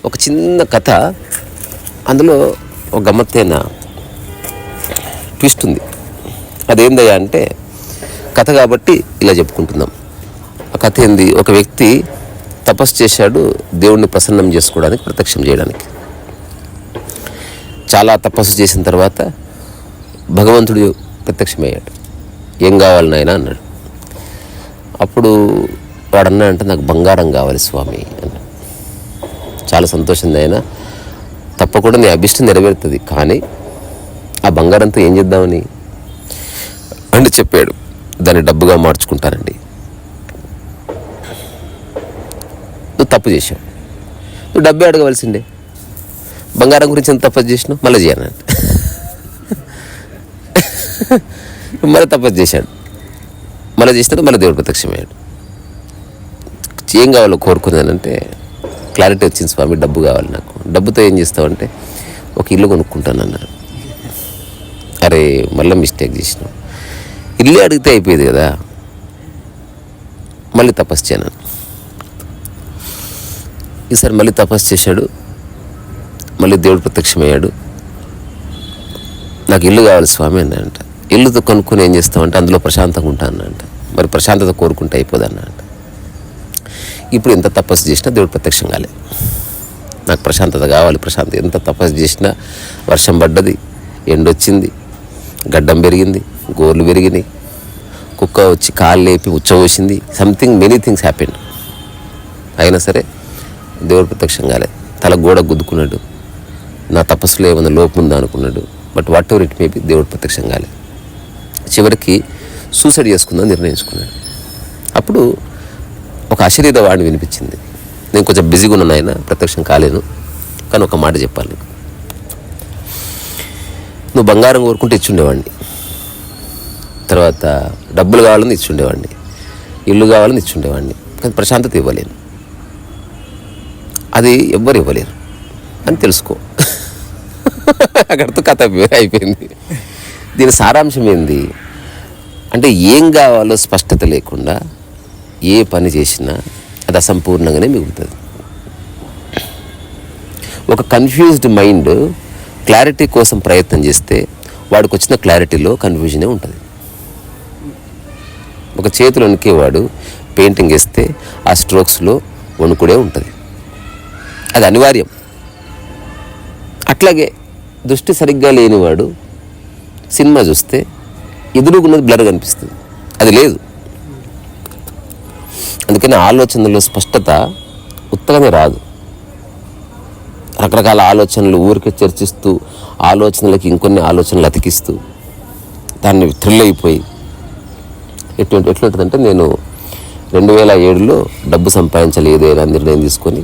ఒక చిన్న కథ, అందులో ఒక గమ్మత్తైన ట్విస్ట్ ఉంది. అదేందయ్యా అంటే కథ కాబట్టి ఇలా చెప్పుకుంటున్నాం. ఆ కథ ఏంది, ఒక వ్యక్తి తపస్సు చేశాడు దేవుణ్ణి ప్రసన్నం చేసుకోవడానికి, ప్రత్యక్షం చేయడానికి. చాలా తపస్సు చేసిన తర్వాత భగవంతుడు ప్రత్యక్షమయ్యాడు. ఏం కావాలి నాయనా అన్నాడు. అప్పుడు వాడు అన్నాడంటే నాకు బంగారం కావాలి స్వామి అన్నాడు. చాలా సంతోషం ఆయన, తప్పకుండా నీ అభిష్టం నెరవేరుతుంది, కానీ ఆ బంగారంతో ఏం చేద్దామని అంటే చెప్పాడు, దాన్ని డబ్బుగా మార్చుకుంటానండి. నువ్వు తప్పు చేశావు, నువ్వు డబ్బే అడగవలసిందే, బంగారం గురించి ఎంత తపస్సు చేసినావు మళ్ళీ చేయనంట. మళ్ళీ తపస్సు చేశాడు, మళ్ళీ చేసినాడు, మళ్ళీ దేవుడు ప్రత్యక్షమయ్యాడు. ఏం కావాలో కోరుకున్నానంటే క్లారిటీ వచ్చింది స్వామి, డబ్బు కావాలి నాకు. డబ్బుతో ఏం చేస్తావంటే ఒక ఇల్లు కొనుక్కుంటాను అన్నాడు. అరే మళ్ళీ మిస్టేక్ చేసినావు, ఇల్లే అడిగితే అయిపోయేది కదా. మళ్ళీ తపస్సు చేయను. ఈసారి మళ్ళీ తపస్సు చేశాడు, మళ్ళీ దేవుడు ప్రత్యక్షమయ్యాడు. నాకు ఇల్లు కావాలి స్వామి అన్నాడంట. ఇల్లుతో కొనుక్కొని ఏం చేస్తామంటే అందులో ప్రశాంతంగా ఉంటా అన్నాడంట. మరి ప్రశాంతత కోరుకుంటే అయిపోదు అన్నాడంట. ఇప్పుడు ఎంత తపస్సు చేసినా దేవుడు ప్రత్యక్షం కాలే. నాకు ప్రశాంతత కావాలి, ప్రశాంతత. ఎంత తపస్సు చేసినా వర్షం పడ్డది, ఎండొచ్చింది, గడ్డం పెరిగింది, గోర్లు పెరిగినాయి, కుక్క వచ్చి కాళ్ళు లేపి ఉచ్చబోసింది, సంథింగ్ మెనీ థింగ్స్ హ్యాపెండ్. అయినా సరే దేవుడు ప్రత్యక్షం కాలే. తల గోడ గుద్దుకున్నాడు, నా తపస్సులో ఏమన్నా లోపం ఉందా అనుకున్నాడు. But what ever it maybe దేవుడు ప్రత్యక్షం కాలే. చివరికి సూసైడ్ చేసుకుందాం నిర్ణయించుకున్నాడు. అప్పుడు ఒక అశరీర వాడిని వినిపించింది, నేను కొంచెం బిజీగా ఉన్నాను ఆయన, ప్రత్యక్షం కాలేను, కానీ ఒక మాట చెప్పాలి నీకు. నువ్వు బంగారం కోరుకుంటే ఇచ్చుండేవాడిని, తర్వాత డబ్బులు కావాలని ఇచ్చుండేవాడిని, ఇల్లు కావాలని ఇచ్చుండేవాడిని, కానీ ప్రశాంతత ఇవ్వలేను. అది ఎవ్వరు ఇవ్వలేరు అని తెలుసుకో. అక్కడితో కథ అయిపోయింది. దీని సారాంశం ఏంది అంటే, ఏం కావాలో స్పష్టత లేకుండా ఏ పని చేసినా అది అసంపూర్ణంగానే మిగులుతుంది. ఒక కన్ఫ్యూజ్డ్ మైండ్ క్లారిటీ కోసం ప్రయత్నం చేస్తే వాడికి వచ్చిన క్లారిటీలో కన్ఫ్యూజనే ఉంటుంది. ఒక చేతిలో వణికేవాడు పెయింటింగ్ వేస్తే ఆ స్ట్రోక్స్లో వణుకుడే ఉంటుంది, అది అనివార్యం. అట్లాగే దృష్టి సరిగ్గా లేనివాడు సినిమా చూస్తే ఎదురుగున్నది బ్లర్ కనిపిస్తుంది, అది లేదు. అందుకని ఆలోచనలో స్పష్టత ఉత్తగానే రాదు. రకరకాల ఆలోచనలు ఊరికే చర్చిస్తూ, ఆలోచనలకి ఇంకొన్ని ఆలోచనలు అతికిస్తూ దాన్ని థ్రిల్ అయిపోయి ఎట్లుంటుందంటే, నేను 2007లో డబ్బు సంపాదించాలి ఏదైనా నిర్ణయం తీసుకొని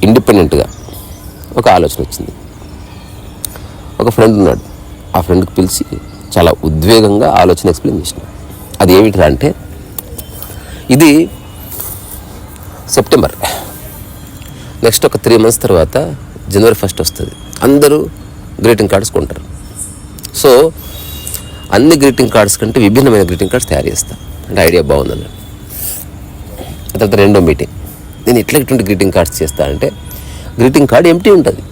ఇండిపెండెంట్గా ఒక ఆలోచన వచ్చింది. ఒక ఫ్రెండ్ ఉన్నాడు, ఆ ఫ్రెండ్కి పిలిచి చాలా ఉద్వేగంగా ఆలోచన ఎక్స్ప్లెయిన్ చేసిన. అది ఏమిటిరా అంటే, ఇది సెప్టెంబర్, నెక్స్ట్ ఒక 3 months తర్వాత January 1st వస్తుంది. అందరూ గ్రీటింగ్ కార్డ్స్ కొంటారు. సో అన్ని గ్రీటింగ్ కార్డ్స్ కంటే విభిన్నమైన గ్రీటింగ్ కార్డ్స్ తయారు చేస్తాను అంటే ఐడియా బాగుందన్నాడు. ఆ తర్వాత రెండో మీటింగ్, నేను ఇటువంటి గ్రీటింగ్ కార్డ్స్ చేస్తానంటే, గ్రీటింగ్ కార్డ్ ఎంటీ ఉంటుంది.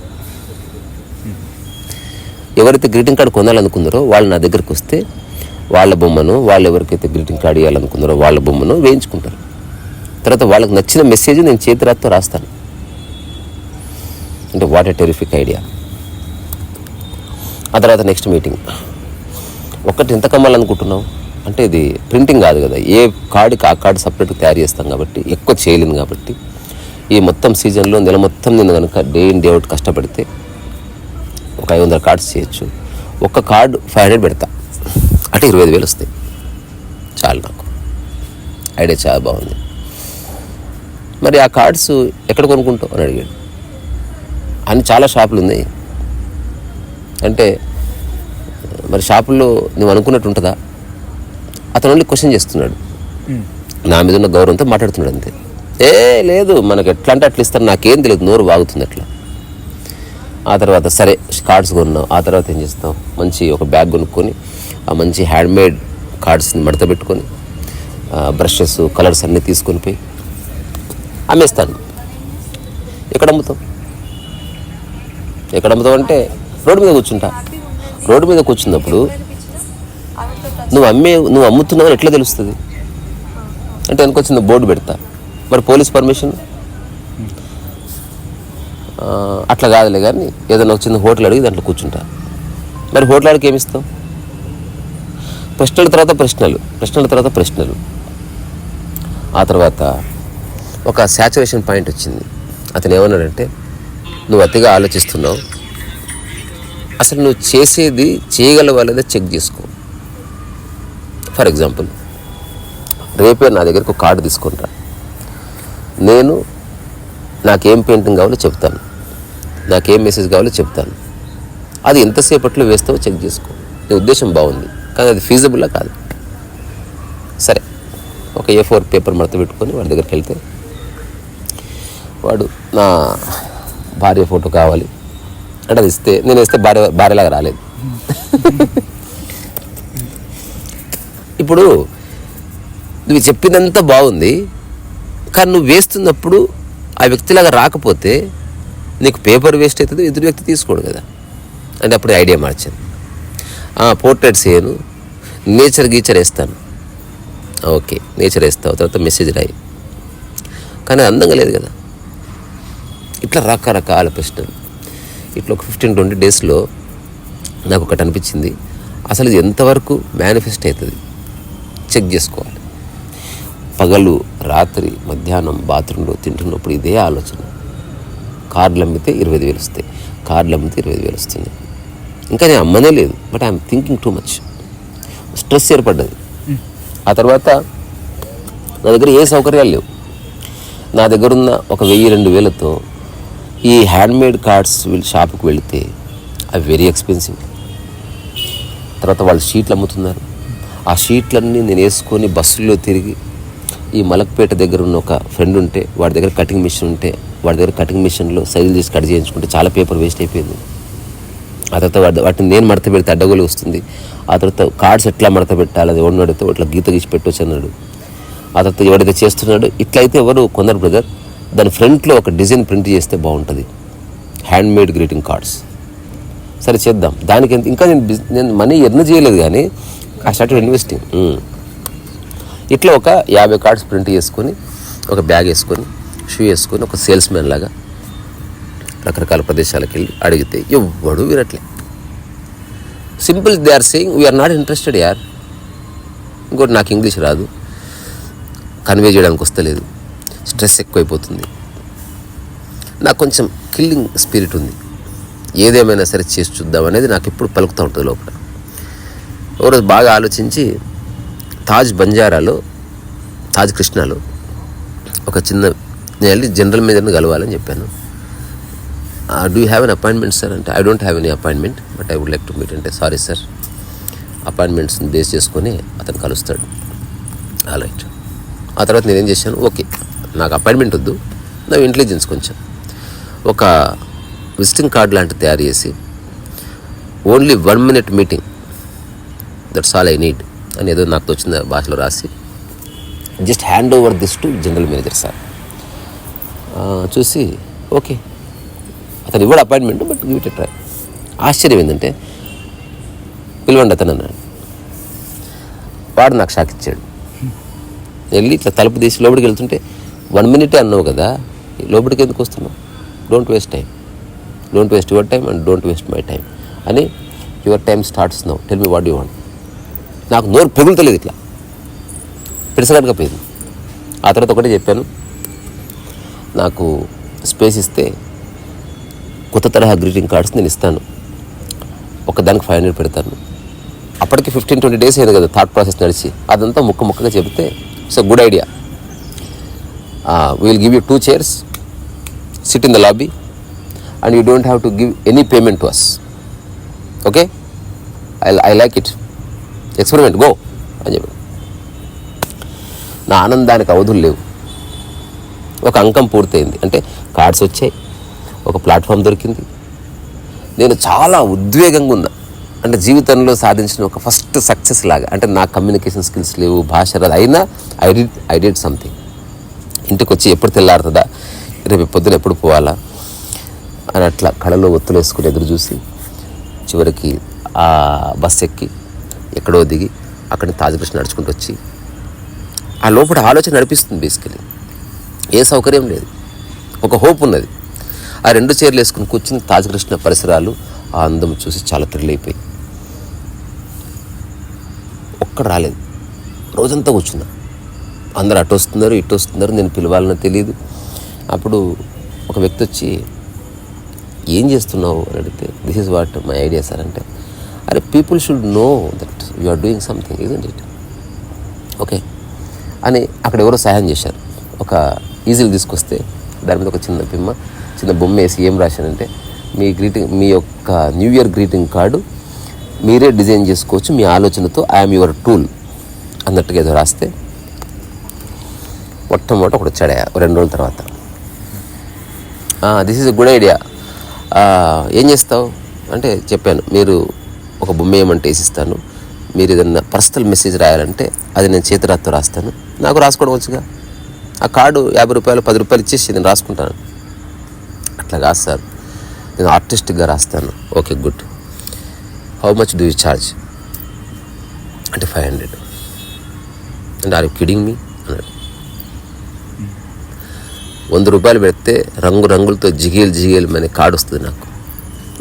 ఎవరైతే గ్రీటింగ్ కార్డు కొనాలనుకున్నారో వాళ్ళు నా దగ్గరికి వస్తే వాళ్ళ బొమ్మను, వాళ్ళు ఎవరికైతే గ్రీటింగ్ కార్డు ఇవ్వాలనుకున్నారో వాళ్ళ బొమ్మను వేయించుకుంటారు. తర్వాత వాళ్ళకి నచ్చిన మెసేజ్ నేను చేతిరాత్తో రాస్తాను. అంటే వాట్ ఏ టెరిఫిక్ ఐడియా. ఆ తర్వాత నెక్స్ట్ మీటింగ్, ఒక్కటి ఎంత కమ్మాలనుకుంటున్నావు అంటే, ఇది ప్రింటింగ్ కాదు కదా, ఏ కార్డుకి ఆ కార్డు సపరేట్గా తయారు చేస్తాం కాబట్టి ఎక్కువ చేయలేను. కాబట్టి ఈ మొత్తం సీజన్లో నెల మొత్తం నేను కనుక డే ఇన్ డే అవుట్ కష్టపడితే ఒక 500 కార్డ్స్ చేయొచ్చు. ఒక్క కార్డు 500 పెడతా అంటే 25,000 వస్తాయి. చాలు, నాకు ఐడియా చాలా బాగుంది. మరి ఆ కార్డ్స్ ఎక్కడ కొనుక్కుంటావు అని అడిగాడు. అని చాలా షాపులు ఉన్నాయి అంటే, మరి షాపుల్లో నువ్వు అనుకున్నట్టు ఉంటుందా? అతను ఓన్లీ క్వశ్చన్ చేస్తున్నాడు, నా మీద ఉన్న గౌరవంతో మాట్లాడుతున్నాడు అంతే. లేదు మనకు ఎట్లా అంటే అట్లా ఇస్తారు, నాకేం తెలియదు, నోరు వాగుతుంది అట్లా. ఆ తర్వాత సరే కార్డ్స్ కొన్నావు. ఆ తర్వాత ఏం చేస్తావు, మంచి ఒక బ్యాగ్ కొనుక్కొని ఆ మంచి హ్యాండ్మేడ్ కార్డ్స్ని మడత పెట్టుకొని బ్రషెస్ కలర్స్ అన్నీ తీసుకొని పోయి అమ్మేస్తాను. ఎక్కడ అమ్ముతావు అంటే రోడ్డు మీద కూర్చుంటా. రోడ్డు మీద కూర్చున్నప్పుడు నువ్వు అమ్ముతున్నావు ఎట్లా తెలుస్తుంది అంటే వెనకొచ్చింది బోర్డు పెడతా. మరి పోలీస్ పర్మిషన్ అట్లా కాదులే కానీ ఏదైనా వచ్చింది హోటల్ అడిగి దాంట్లో కూర్చుంటా. మరి హోటల్ అడిగి ఏమి ఇస్తావు? ప్రశ్నల తర్వాత ప్రశ్నలు. ఆ తర్వాత ఒక శాచురేషన్ పాయింట్ వచ్చింది. అతను ఏమన్నాడంటే, నువ్వు అతిగా ఆలోచిస్తున్నావు, అసలు నువ్వు చేసేది చేయగలవా లేదా చెక్ చేసుకో. ఫర్ ఎగ్జాంపుల్, రేపే నా దగ్గరకు ఒక కార్డు తీసుకుంటా. నేను నాకేం పెయింటింగ్ కావాలో చెప్తాను, నాకేం మెసేజ్ కావాలో చెప్తాను. అది ఎంతసేపట్లో వేస్తావో చెక్ చేసుకో. నీ ఉద్దేశం బాగుంది కానీ అది ఫీజబుల్లా కాదు. సరే, ఒక A4 పేపర్ మడత పెట్టుకొని వాడి దగ్గరికి వెళ్తే వాడు నా భార్య ఫోటో కావాలి అంటే అది ఇస్తే నేను వేస్తే భార్యలాగా రాలేదు. ఇప్పుడు నువ్వు చెప్పినంత బాగుంది కానీ నువ్వు వేస్తున్నప్పుడు ఆ వ్యక్తిలాగా రాకపోతే నీకు పేపర్ వేస్ట్ అవుతుంది, ఎదురు వ్యక్తి తీసుకోడు కదా. అంటే అప్పుడు ఐడియా మార్చాను. పోర్ట్రేట్స్ వేయను, నేచర్ గీచర్ వేస్తాను. ఓకే, నేచర్ వేస్తావు, తర్వాత మెసేజ్ రాయి. కానీ అందంగా లేదు కదా. ఇట్లా రకరకాల ప్రశ్నలు. ఇట్లా ఒక 15-20 డేస్లో నాకు ఒకటి అనిపించింది, అసలు ఇది ఎంతవరకు మేనిఫెస్ట్ అవుతుంది చెక్ చేసుకోవాలి. పగలు రాత్రి మధ్యాహ్నం బాత్రూంలో తింటున్నప్పుడు ఇదే ఆలోచన. కార్డులు అమ్మితే 25,000 వస్తాయి, కార్డులు అమ్మితే 25,000 వస్తుంది. ఇంకా నేను అమ్మనే లేదు, but I'm thinking too much. Stress ఏర్పడ్డది. ఆ తర్వాత నా దగ్గర ఏ సౌకర్యాలు లేవు. నా దగ్గర ఉన్న ఒక 1,000-2,000తో ఈ హ్యాండ్మేడ్ కార్డ్స్ షాపుకి వెళితే అవి వెరీ ఎక్స్పెన్సివ్. తర్వాత వాళ్ళు షీట్లు అమ్ముతున్నారు. ఆ షీట్లన్నీ నేను వేసుకొని బస్సుల్లో తిరిగి ఈ మలక్పేట దగ్గర ఉన్న ఒక ఫ్రెండ్ ఉంటే వాడి దగ్గర కటింగ్ మిషన్ ఉంటే వాడి దగ్గర కటింగ్ మిషన్లో సైజులు చేసి కట్ చేయించుకుంటే చాలా పేపర్ వేస్ట్ అయిపోయింది. ఆ తర్వాత వాటిని నేను మడత పెడితే అడ్డగోలు వస్తుంది. ఆ తర్వాత కార్డ్స్ ఎట్లా మడత పెట్టాలి, అది ఎవరిని అడిగితే ఇట్లా గీత గీసి పెట్టవచ్చు అన్నాడు. ఆ తర్వాత ఎవడైతే చేస్తున్నాడు ఇట్లయితే ఎవరు కొందరు బ్రదర్ దాని ఫ్రంట్లో ఒక డిజైన్ ప్రింట్ చేస్తే బాగుంటుంది, హ్యాండ్మేడ్ గ్రీటింగ్ కార్డ్స్. సరే చేద్దాం. దానికి ఇంకా నేను మనీ ఎర్న్ చేయలేదు కానీ ఐ స్టార్టెడ్ ఇన్వెస్టింగ్. ఇట్లా ఒక 50 కార్డ్స్ ప్రింట్ చేసుకొని ఒక బ్యాగ్ వేసుకొని షూ వేసుకొని ఒక సేల్స్ మ్యాన్ లాగా రకరకాల ప్రదేశాలకు వెళ్ళి అడిగితే ఎవ్వడు వినట్లే. Simple, they are saying we're not interested యార్. ఇంకోటి, నాకు ఇంగ్లీష్ రాదు, కన్వే చేయడానికి వస్తలేదు, స్ట్రెస్ ఎక్కువైపోతుంది, నాకు కొంచెం కిల్లింగ్ స్పిరిట్ ఉంది, ఏదేమైనా సరే చేసి చూద్దాం అనేది నాకు ఎప్పుడు పలుకుతూ ఉంటుంది లోపల. ఒకరోజు బాగా ఆలోచించి తాజ్ బంజారాలో, తాజ్ కృష్ణాలో ఒక చిన్న నేను వెళ్ళి జనరల్ మేనేజర్ని కలవాలని చెప్పాను. Do you have an appointment sir అంటే, I don't have any appointment but I would like to meet అంటే, సారీ సార్, అపాయింట్మెంట్స్ని బేస్ చేసుకొని అతను కలుస్తాడు. All right. ఆ తర్వాత నేనేం చేశాను, ఓకే నాకు అపాయింట్మెంట్ వద్దు, నా ఇంటెలిజెన్స్ కొంచెం ఒక విజిటింగ్ కార్డ్ లాంటిది తయారు చేసి only 1 minute meeting, that's all I need అని ఏదో నాకు వచ్చిన భాషలో రాసి just hand over this to general manager sir. చూసి ఓకే అతను ఇవ్వడు appointment but give it a try. ఆశ్చర్యం ఏంటంటే పిలవండి అతను అన్నాడు. వాడు నాకు షాక్ ఇచ్చాడు. వెళ్ళి ఇట్లా తలుపు తీసి లోపలికి వెళ్తుంటే 1 minute అన్నావు కదా, లోపలికి ఎందుకు వస్తున్నావు, don't waste time, don't waste your time and don't waste my time అని, your time starts now, tell me what you want. నాకు నోరు పెగులుతలేదు, ఇట్లా పిడసగట్టుగా పోయింది. ఆ తర్వాత ఒకటే చెప్పాను, నాకు స్పేస్ ఇస్తే కొత్త తరహా గ్రీటింగ్ కార్డ్స్ నేను ఇస్తాను, ఒకదానికి 500 పెడతాను. అప్పటికి 15-20 days అయింది కదా థాట్ ప్రాసెస్ నడిచి, అదంతా ముక్కగా చెబితే it's a good idea. We will give you 2 chairs, sit in the lobby and you don't have to give any payment to us. Okay, I like it, experiment, go అని చెప్పాడు. నా ఆనందానికి అవధులు లేవు. ఒక అంకం పూర్తయింది అంటే కార్డ్స్ వచ్చాయి, ఒక ప్లాట్ఫామ్ దొరికింది. నేను చాలా ఉద్వేగంగా ఉన్నా, అంటే జీవితంలో సాధించిన ఒక ఫస్ట్ సక్సెస్ లాగా. అంటే నా కమ్యూనికేషన్ స్కిల్స్ లేవు, భాష రాదు, అయినా ఐ డిడ్ సంథింగ్. ఇంటికి వచ్చి ఎప్పుడు తెల్లారుతుందా, రేపు పొద్దున ఎప్పుడు పోవాలా అని అట్లా కళలో ఒత్తులు వేసుకుని ఎదురు చూసి చివరికి ఆ బస్ ఎక్కి ఎక్కడో దిగి అక్కడి తాజకృష్ణ నడుచుకుంటూ వచ్చి ఆ లోపల ఆలోచన నడిపిస్తుంది. బేసికలీ ఏ సౌకర్యం లేదు, ఒక హోప్ ఉన్నది. ఆ 2 చైర్లు వేసుకుని కూర్చుని తాజకృష్ణ పరిసరాలు ఆ అందం చూసి చాలా థ్రిల్ అయిపోయి ఒక్కడ రాలేదు. రోజంతా కూర్చున్నా. అందరు అటు వస్తున్నారు ఇటు వస్తున్నారు, నేను పిలవాలని తెలియదు. అప్పుడు ఒక వ్యక్తి వచ్చి ఏం చేస్తున్నావు అని అడిగితే this is what my idea sir అంటే, అరే people should know that you are doing something isn't it okay అని అక్కడ ఎవరో సహాయం చేశారు. ఒక ఈజీలు తీసుకొస్తే దాని మీద ఒక చిన్న బొమ్మ వేసి ఏం రాశానంటే, మీ యొక్క న్యూ ఇయర్ గ్రీటింగ్ కార్డు మీరే డిజైన్ చేసుకోవచ్చు మీ ఆలోచనతో, ఐఎమ్ యువర్ టూల్ అన్నట్టుగా ఏదో రాస్తే మొట్టమొదట ఒకటి వచ్చాడు 2 రోజుల తర్వాత. This is a good idea, ఏం చేస్తావు అంటే చెప్పాను, మీరు ఒక బొమ్మ ఏమంటే వేసిస్తాను, మీరు ఏదన్నా పర్సనల్ మెసేజ్ రాయాలంటే అది నేను చేతిరాత్తో రాస్తాను, నాకు రాసుకోవడం వచ్చుగా, ఆ కార్డు 50 రూపాయలు 10 రూపాయలు ఇచ్చేసి నేను రాసుకుంటాను. అట్లా కాదు సార్, నేను ఆర్టిస్ట్గా రాస్తాను. Okay good, how much do you charge అంటే 500 అంటే ఆర్ యూ కిడింగ్ మీ అన్నాడు. 100 రూపాయలు పెడితే రంగులతో జిగేలు అనే కార్డు వస్తుంది నాకు.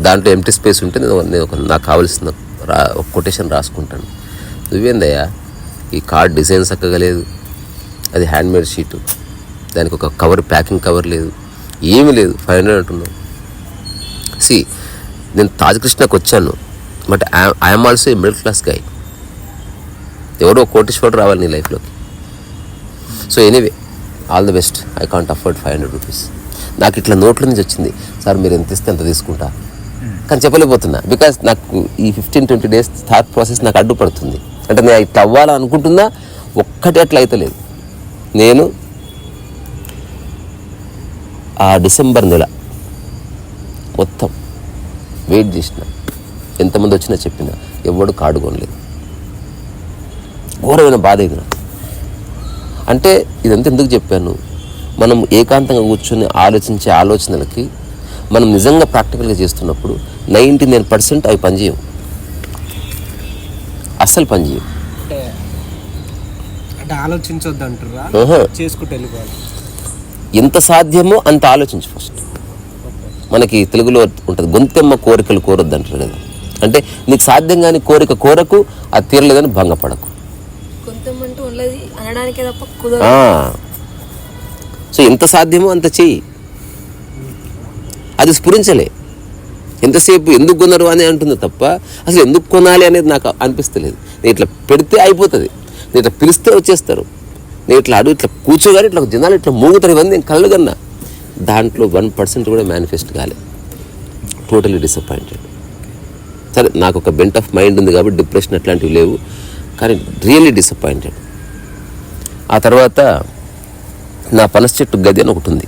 దాంట్లో ఎంటీ స్పేస్ ఉంటే నేను నాకు కావాల్సిన ఒక కొటేషన్ రాసుకుంటాను. నువ్వేందయ్యా ఈ కార్డ్ డిజైన్ చక్కగా లేదు, అది హ్యాండ్మేడ్ షీటు, దానికి ఒక కవర్ ప్యాకింగ్ కవర్ లేదు, ఏమీ లేదు, 500 అంటున్నావు. సి నేను తాజకృష్ణకు వచ్చాను, but I'm also a middle class guy. ఎవరో కోటీశ్వరుడు రావాలి నీ లైఫ్లోకి. So anyway all the best, I can't afford 500 rupees. నాకు ఇట్లా నోట్ల నుంచి వచ్చింది, సార్ మీరు ఎంత ఇస్తే అంత తీసుకుంటా, కానీ చెప్పలేకపోతున్నా. బికాస్ నాకు ఈ 15-20 డేస్ థాట్ ప్రాసెస్ నాకు అడ్డుపడుతుంది. అంటే నేను ఇట్లా అవ్వాలనుకుంటున్నా, ఒక్కటి అట్లా అయితలేదు. నేను ఆ డిసెంబర్ నెల మొత్తం వెయిట్ చేసిన, ఎంతమంది వచ్చినా చెప్పినా ఎవడు కార్డు కొనలేదు. ఘోరమైన బాధ ఇది నాకు. అంటే ఇదంతా ఎందుకు చెప్పాను, మనం ఏకాంతంగా కూర్చొని ఆలోచించే ఆలోచనలకి మనం నిజంగా ప్రాక్టికల్గా చేస్తున్నప్పుడు 99% అవి పనిచేయవు, అస్సలు పనిచేయవు. ఆలోచించొద్దు అంటారా, చేసుకుంటూ వెళ్ళిపోవాలి. ఎంత సాధ్యమో అంత ఆలోచించు ఫస్ట్. మనకి తెలుగులో ఉంటుంది, గొంతెమ్మ కోరికలు కోరొద్దు అంటారు కదా. అంటే నీకు సాధ్యం కానీ కోరకు అది తీరలేదని భంగపడకు. సో ఎంత సాధ్యమో అంత చెయ్యి, అది స్ఫురించలే. ఎంతసేపు ఎందుకు కొనరు అని అంటుంది తప్ప అసలు ఎందుకు కొనాలి అనేది నాకు అనిపిస్తలేదు. నేను ఇట్లా పెడితే అయిపోతుంది, నేను ఇట్లా పిలిస్తే వచ్చేస్తారు, నేను ఇట్లా అడుగు ఇట్లా కూర్చోగానే ఇట్లా జనాలు ఇట్లా మూగుతారు, ఇవన్నీ నేను కళ్ళు కన్నా. దాంట్లో 1% కూడా మేనిఫెస్ట్ కాలే. Totally disappointed. సరే నాకు ఒక బెంట్ ఆఫ్ మైండ్ ఉంది కాబట్టి డిప్రెషన్ అట్లాంటివి లేవు, కానీ రియల్లీ డిసప్పాయింటెడ్. ఆ తర్వాత నా పనస చెట్టు గది అని ఒకటి ఉంది,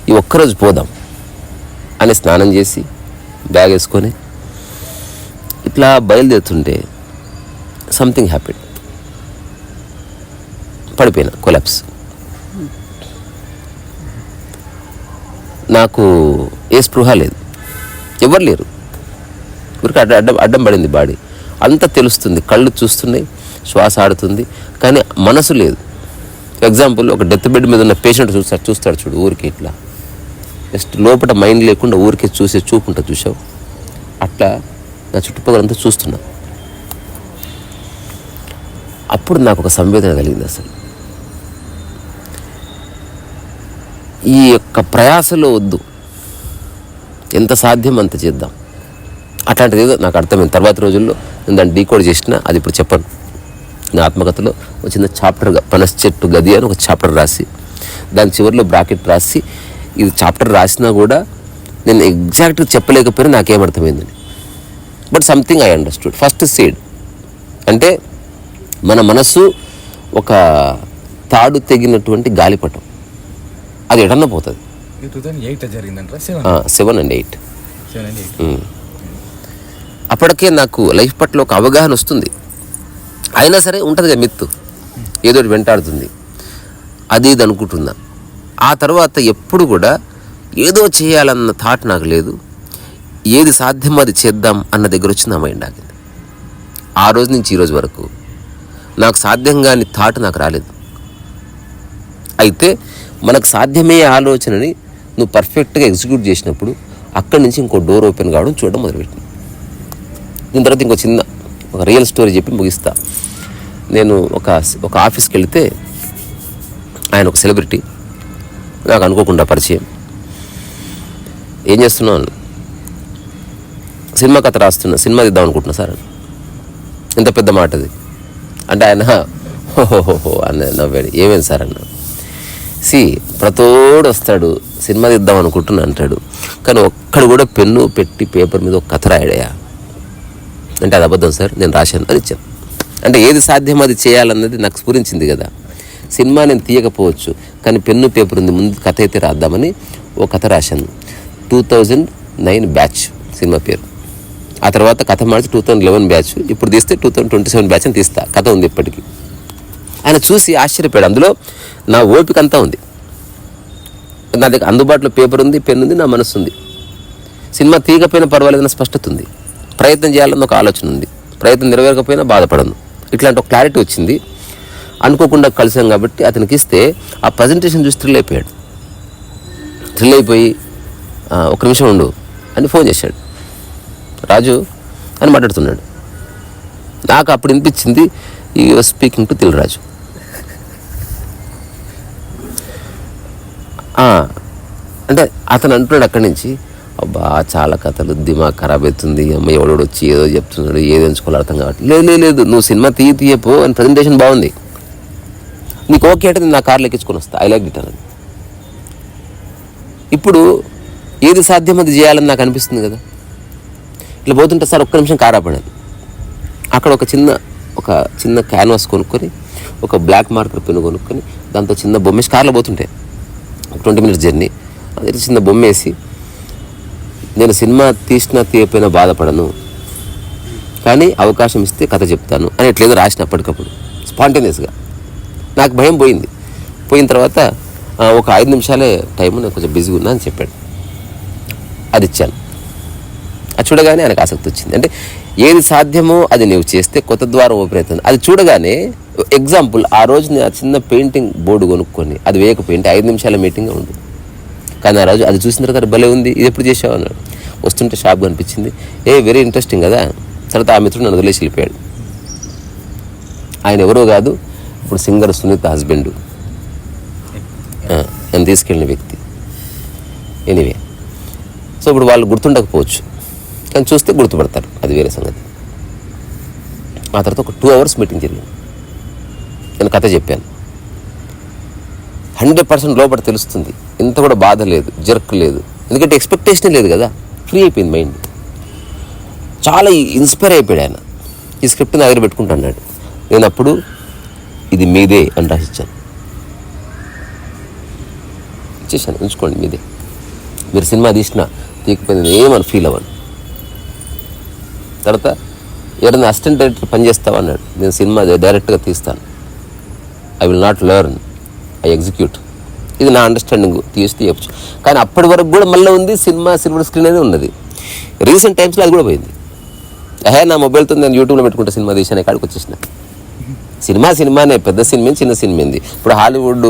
ఈ ఒక్కరోజు పోదాం అని స్నానం చేసి బ్యాగ్ వేసుకొని ఇట్లా బయలుదేరుతుంటే సంథింగ్ హ్యాపెండ్. పడిపోయినా, కొలాప్స్. నాకు ఏ స్పృహ లేదు, ఎవరు లేరు, ఊరికి అడ్డం పడింది బాడీ. అంతా తెలుస్తుంది, కళ్ళు చూస్తున్నాయి, శ్వాస ఆడుతుంది, కానీ మనసు లేదు. ఎగ్జాంపుల్, ఒక డెత్ బెడ్ మీద ఉన్న పేషెంట్ చూస్తాడు చూడు, ఊరికి ఇట్లా జస్ట్ లోపల మైండ్ లేకుండా ఊరికే చూసే చూపు ఉంటుంది, చూసావు? అట్లా నా చుట్టుపక్కలంతా చూస్తున్నా. అప్పుడు నాకు ఒక సంవేదన కలిగింది. అసలు ఈ యొక్క ప్రయాసలో వద్దు, ఎంత సాధ్యం అంత చేద్దాం. అట్లాంటిది ఏదో నాకు అర్థమైంది. తర్వాత రోజుల్లో నేను దాన్ని డీకోడ్ చేసిన, అది ఇప్పుడు చెప్పను. నా ఆత్మకథలో ఒక చిన్న చాప్టర్గా పనస చెట్టు గది అని ఒక చాప్టర్ రాసి, దాని చివరిలో బ్రాకెట్ రాసి, ఇది చాప్టర్ రాసినా కూడా నేను ఎగ్జాక్ట్గా చెప్పలేకపోయినా నాకేమర్థమైందని. But something I understood. First seed అంటే మన మనసు ఒక తాడు తెగినటువంటి గాలిపటం, అది ఎడన్న పోతుంది. 7 and 8 అప్పటికే నాకు లైఫ్ పట్ల ఒక అవగాహన వస్తుంది. అయినా సరే ఉంటుంది కదా మిత్తు, ఏదో వెంటాడుతుంది, అది ఇది అనుకుంటున్నా. ఆ తర్వాత ఎప్పుడు కూడా ఏదో చేయాలన్న థాట్ నాకు లేదు. ఏది సాధ్యమో అది చేద్దాం అన్న దగ్గర వచ్చి నా మైండ్ ఆగింది. ఆ రోజు నుంచి ఈ రోజు వరకు నాకు సాధ్యం కాని థాట్ నాకు రాలేదు. అయితే మనకు సాధ్యమయ్యే ఆలోచనని నువ్వు పర్ఫెక్ట్గా ఎగ్జిక్యూట్ చేసినప్పుడు అక్కడి నుంచి ఇంకో డోర్ ఓపెన్ కావడం చూడడం మొదలుపెట్టింది. దీని తర్వాత ఇంకో చిన్న ఒక రియల్ స్టోరీ చెప్పి ముగిస్తా. నేను ఒక ఆఫీస్కి వెళితే ఆయన ఒక సెలబ్రిటీ, నాకు అనుకోకుండా పరిచయం. ఏం చేస్తున్నాను, సినిమా కథ రాస్తున్నా, సినిమా తీద్దాం అనుకుంటున్నా సార్. ఎంత పెద్ద మాట అది అంటే ఆయన ఓహోహోహో అన్న నవ్వాడు. ఏమేమి సార్ అన్న, ప్రతోడు వస్తాడు సినిమా తీద్దాం అనుకుంటున్నా అంటాడు, కానీ ఒక్కడు కూడా పెన్ను పెట్టి పేపర్ మీద ఒక కథ రాయడయా అంటే అది అబద్ధం సార్, నేను రాశాను అని ఇచ్చాను. అంటే ఏది సాధ్యం అది చేయాలన్నది నాకు స్ఫురించింది కదా. సినిమా నేను తీయకపోవచ్చు, కానీ పెన్ను పేపర్ ఉంది, ముందు కథ అయితే రాద్దామని ఓ కథ రాశాను. 2009 బ్యాచ్ సినిమా పేరు. ఆ తర్వాత కథ మార్చి 2011 బ్యాచ్, ఇప్పుడు తీస్తే 2027 బ్యాచ్ అని తీస్తా. కథ ఉంది ఇప్పటికీ. ఆయన చూసి ఆశ్చర్యపోయాడు. అందులో నా ఓపిక అంతా ఉంది, నా దగ్గర అందుబాటులో పేపర్ ఉంది, పెన్ ఉంది, నా మనసు ఉంది. సినిమా తీయకపోయినా పర్వాలేదన్న స్పష్టత ఉంది, ప్రయత్నం చేయాలన్న ఒక ఆలోచన ఉంది, ప్రయత్నం నెరవేరకపోయినా బాధపడను, ఇట్లాంటి ఒక క్లారిటీ వచ్చింది. అనుకోకుండా కలిసాం కాబట్టి అతనికి ఇస్తే ఆ ప్రజెంటేషన్ చూసి థ్రిల్ అయిపోయి ఒక నిమిషం ఉండు అని ఫోన్ చేశాడు. రాజు అని మాట్లాడుతున్నాడు. నాకు అప్పుడు వినిపించింది ఈ స్పీకింగ్ టు తిలరాజు. అంటే అతను అంటున్నాడు అక్కడి నుంచి, అబ్బా చాలా కథలు, దిమాగ్ ఖరాబ్ అవుతుంది, అమ్మ ఎవడోడు వచ్చి ఏదో చెప్తున్నాడు, ఏదో ఎంచుకోవాలి అర్థం కావట్లేదు. లేదు నువ్వు సినిమా తీయపో అని ప్రజెంటేషన్ బాగుంది, నీకు ఓకే అంటే నేను నా కార్లో ఎక్కించుకొని వస్తా, ఐ లైక్ ఇట్ అని. ఇప్పుడు ఏది సాధ్యం అది చేయాలని నాకు అనిపిస్తుంది కదా. ఇట్లా పోతుంటే సార్ ఒక్క నిమిషం కార్ ఆపడాను. అక్కడ ఒక చిన్న క్యాన్వాస్ కొనుక్కొని, ఒక బ్లాక్ మార్కర్ పెన్ను కొనుక్కొని, దాంతో చిన్న బొమ్మేసి కార్లో పోతుంటే 20 minutes జర్నీ, అదే చిన్న బొమ్మేసి, నేను సినిమా తీయకపోయినా బాధపడను, కానీ అవకాశం ఇస్తే కథ చెప్తాను అని ఎట్లేదో రాసిన అప్పటికప్పుడు స్పాంటేనియస్గా. నాకు భయం పోయింది. పోయిన తర్వాత ఒక 5 నిమిషాలే టైం, నేను కొంచెం బిజీగా ఉన్నా అని చెప్పాడు. అది ఇచ్చాను. అది చూడగానే ఆయనకు ఆసక్తి వచ్చింది. అంటే ఏది సాధ్యమో అది నువ్వు చేస్తే కొత్త ద్వారం ఓపెన్ అవుతుంది. అది చూడగానే ఎగ్జాంపుల్, ఆ రోజు నేను ఆ చిన్న పెయింటింగ్ బోర్డు కొనుక్కొని అది వేయకపోయింటే 5 నిమిషాల మీటింగ్గా ఉండదు. కానీ ఆ రోజు అది చూసిన తర్వాత భలే ఉంది, ఇది ఎప్పుడు చేసావు అన్నాడు. వస్తుంటే షాప్గా అనిపించింది, వెరీ ఇంట్రెస్టింగ్ కదా. తర్వాత ఆ మిత్రుడు నన్ను వదిలేసి వెళ్ళిపోయాడు. ఆయన ఎవరో కాదు, ఇప్పుడు సింగర్ సునీత హస్బెండ్, నన్ను తీసుకెళ్ళిన వ్యక్తి. ఎనీవే, సో ఇప్పుడు వాళ్ళు గుర్తుండకపోవచ్చు, కానీ చూస్తే గుర్తుపడతారు, అది వేరే సంగతి. ఆ తర్వాత ఒక 2 hours మీటింగ్ జరిగింది. నేను కథ చెప్పాను. 100% లోపల తెలుస్తుంది, ఇంత కూడా బాధ లేదు, జర్క్ లేదు, ఎందుకంటే ఎక్స్పెక్టేషన్ లేదు కదా. ఫ్రీ అయిపోయింది మైండ్. చాలా ఇన్స్పైర్ అయిపోయాడు ఆయన. ఈ స్క్రిప్ట్ నా దగ్గర పెట్టుకుంటున్నాడు. నేను అప్పుడు ఇది మీదే అని రాసిచ్చాను, ఇచ్చేసాను, ఉంచుకోండి మీదే, మీరు సినిమా తీసినా తీయకపోయింది ఏమని ఫీల్ అవ్వండి. తర్వాత ఎవరైనా అసిస్టెంట్ డైరెక్టర్ పనిచేస్తావా అన్నాడు. నేను సినిమా డైరెక్ట్గా తీస్తాను, I will not learn, I execute. ఇది నా అండర్స్టాండింగ్, తీయచ్చు. కానీ అప్పటి వరకు కూడా మళ్ళీ ఉంది సినిమా సిల్వర్ స్క్రీన్ అనేది ఉన్నది. రీసెంట్ టైమ్స్లో అది కూడా పోయింది. నా మొబైల్తో నేను యూట్యూబ్లో పెట్టుకుంటే సినిమా తీసాను, కాడికి వచ్చేసిన. సినిమానే, పెద్ద సినిమా చిన్న సినిమా. ఇప్పుడు హాలీవుడ్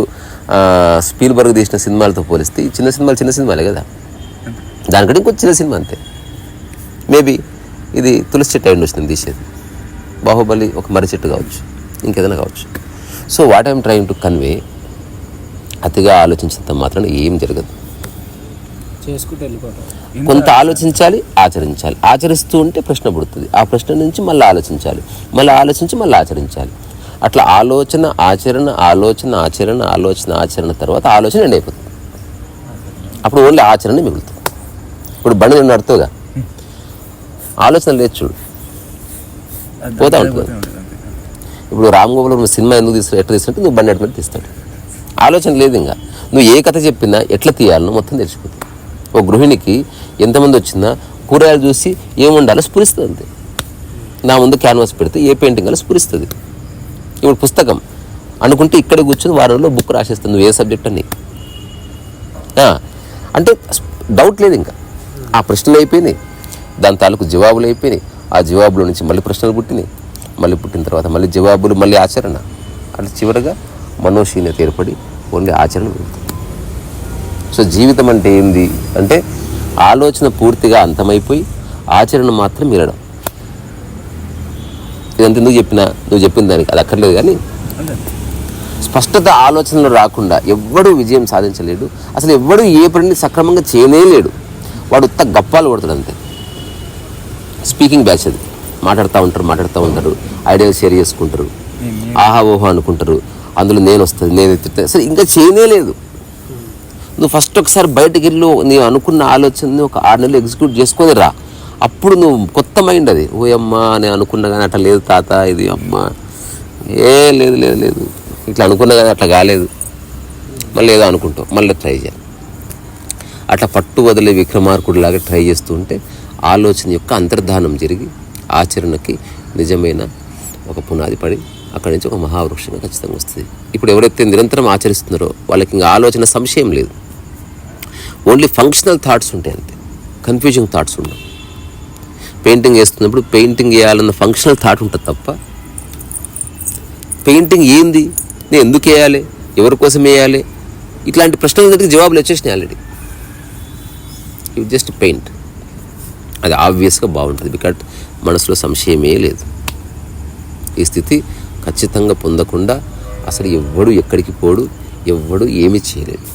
స్పీల్బర్గ్ తీసిన సినిమాలతో పోలిస్తే చిన్న సినిమాలే కదా. దానికంటే ఇంకొక చిన్న సినిమా అంతే. మేబీ ఇది తులసి చెట్టు అయి వచ్చింది తీసేది, బాహుబలి ఒక మర్రి చెట్టు కావచ్చు, ఇంకేదైనా కావచ్చు. So what I'm trying to convey, అతిగా ఆలోచించినంత మాత్రం ఏం జరగదు. కొంత ఆలోచించాలి, ఆచరించాలి. ఆచరిస్తూ ఉంటే ప్రశ్న పుడుతుంది. ఆ ప్రశ్న నుంచి మళ్ళీ ఆలోచించాలి, మళ్ళీ ఆలోచించి మళ్ళీ ఆచరించాలి. అట్లా ఆలోచన ఆచరణ తర్వాత ఆలోచన ఎండ్ అయిపోతుంది. అప్పుడు ఓన్లీ ఆచరణ మిగులుతుంది. ఇప్పుడు బండి నేను నడుతూగా ఆలోచన లేదు, చూడు పోతా ఉంటుంది. ఇప్పుడు రామ్ గోపాల్ సినిమా ఎందుకు ఎట్లా తీస్తుంటే నువ్వు బండి ఎట్లా తీస్తాడు, ఆలోచన లేదు. ఇంకా నువ్వు ఏ కథ చెప్పినా ఎట్లా తీయాలనో మొత్తం తెలిసిపోతుంది. ఓ గృహిణికి ఎంతమంది వచ్చినా కూరగాయలు చూసి ఏముండాలో స్ఫురిస్తుంది అంతే. నా ముందు క్యాన్వాస్ పెడితే ఏ పెయింటింగ్ అలా స్ఫురిస్తుంది. ఇప్పుడు పుస్తకం అనుకుంటే ఇక్కడ కూర్చొని వారంలో బుక్ రాసేస్తుంది, నువ్వు ఏ సబ్జెక్ట్ అని. అంటే డౌట్ లేదు, ఇంకా ఆ ప్రశ్నలు అయిపోయినాయి, దాని తాలూకు జవాబులు అయిపోయినాయి, ఆ జవాబుల నుంచి మళ్ళీ ప్రశ్నలు పుట్టినాయి, మళ్ళీ పుట్టిన తర్వాత మళ్ళీ జవాబులు, మళ్ళీ ఆచరణ, అట్లా చివరిగా మనోశీన్యత ఏర్పడి ఓన్లీ ఆచరణ వెళ్తుంది. సో జీవితం అంటే ఏంది అంటే ఆలోచన పూర్తిగా అంతమైపోయి ఆచరణ మాత్రం మిగలడం. ఇదంతా ఎందుకు చెప్పినా, నువ్వు చెప్పిన దానికి అది అక్కర్లేదు, కానీ స్పష్టత ఆలోచనలు రాకుండా ఎవ్వడూ విజయం సాధించలేడు. అసలు ఎవ్వడూ ఏ పనిని సక్రమంగా చేయలేడు. వాడు ఉత్త గప్పాలు కొడతాడు అంతే. స్పీకింగ్ బ్యాచ్ అది, మాట్లాడుతూ ఉంటారు, ఐడియాలు షేర్ చేసుకుంటారు, ఆహా ఓహో అనుకుంటారు, అందులో నేను వస్తుంది, నేను ఎత్తుతా, అసలు ఇంకా చేయలేదు. నువ్వు ఫస్ట్ ఒకసారి బయటకు వెళ్ళు, నీవు అనుకున్న ఆలోచనని ఒక 6 నెలలు ఎగ్జిక్యూట్ చేసుకొని రా, అప్పుడు నువ్వు కొత్త మైండ్ అది. ఓ అమ్మా నేను అనుకున్నా కానీ అట్లా లేదు తాత, ఇది అమ్మ లేదు ఇట్లా అనుకున్నా కానీ అట్లా కాలేదు, మళ్ళీ ఏదో అనుకుంటావు, మళ్ళీ ట్రై చేయాలి. అట్లా పట్టు వదిలే విక్రమార్కుడిలాగా ట్రై చేస్తూ ఉంటే ఆలోచన యొక్క అంతర్ధానం జరిగి ఆచరణకి నిజమైన ఒక పునాది పడి అక్కడి నుంచి ఒక మహావృక్షంగా ఖచ్చితంగా వస్తుంది. ఇప్పుడు ఎవరైతే నిరంతరం ఆచరిస్తున్నారో వాళ్ళకి ఇంకా ఆలోచన సంశయం లేదు, ఓన్లీ ఫంక్షనల్ థాట్స్ ఉంటాయి అంతే, కన్ఫ్యూజింగ్ థాట్స్ ఉండవు. పెయింటింగ్ వేస్తున్నప్పుడు పెయింటింగ్ వేయాలన్న ఫంక్షనల్ థాట్ ఉంటుంది తప్ప పెయింటింగ్ ఏంది, నేను ఎందుకు వేయాలి, ఎవరి కోసం వేయాలి, ఇట్లాంటి ప్రశ్నలకి జవాబులు వచ్చేసినాయి ఆల్రెడీ. ఇవి జస్ట్ పెయింట్, అది ఆబ్వియస్గా బాగుంటుంది, బికాట్ మనసులో సంశయమే లేదు. ఈ స్థితి ఖచ్చితంగా పొందకుండా అసలు ఎవ్వడు ఎక్కడికి పోడు, ఎవ్వడు ఏమీ చేయలేడు.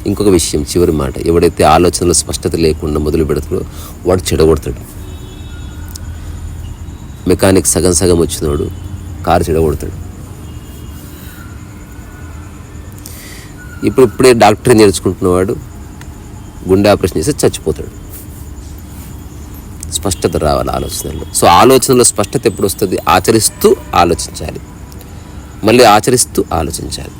ఇంకొక విషయం, చివరి మాట, ఎవడైతే ఆలోచనలో స్పష్టత లేకుండా మొదలు పెడతాడో వాడు చెడగొడతాడు. మెకానిక్ సగం వచ్చినవాడు కారు చెడగొడతాడు. ఇప్పుడే డాక్టర్ నేర్చుకుంటున్నవాడు గుండె ఆపరేషన్ చేసి చచ్చిపోతాడు. స్పష్టత రావాలి ఆలోచనలో. సో ఆలోచనలో స్పష్టత ఎప్పుడు వస్తుంది? ఆచరిస్తూ ఆలోచించాలి, మళ్ళీ ఆచరిస్తూ ఆలోచించాలి.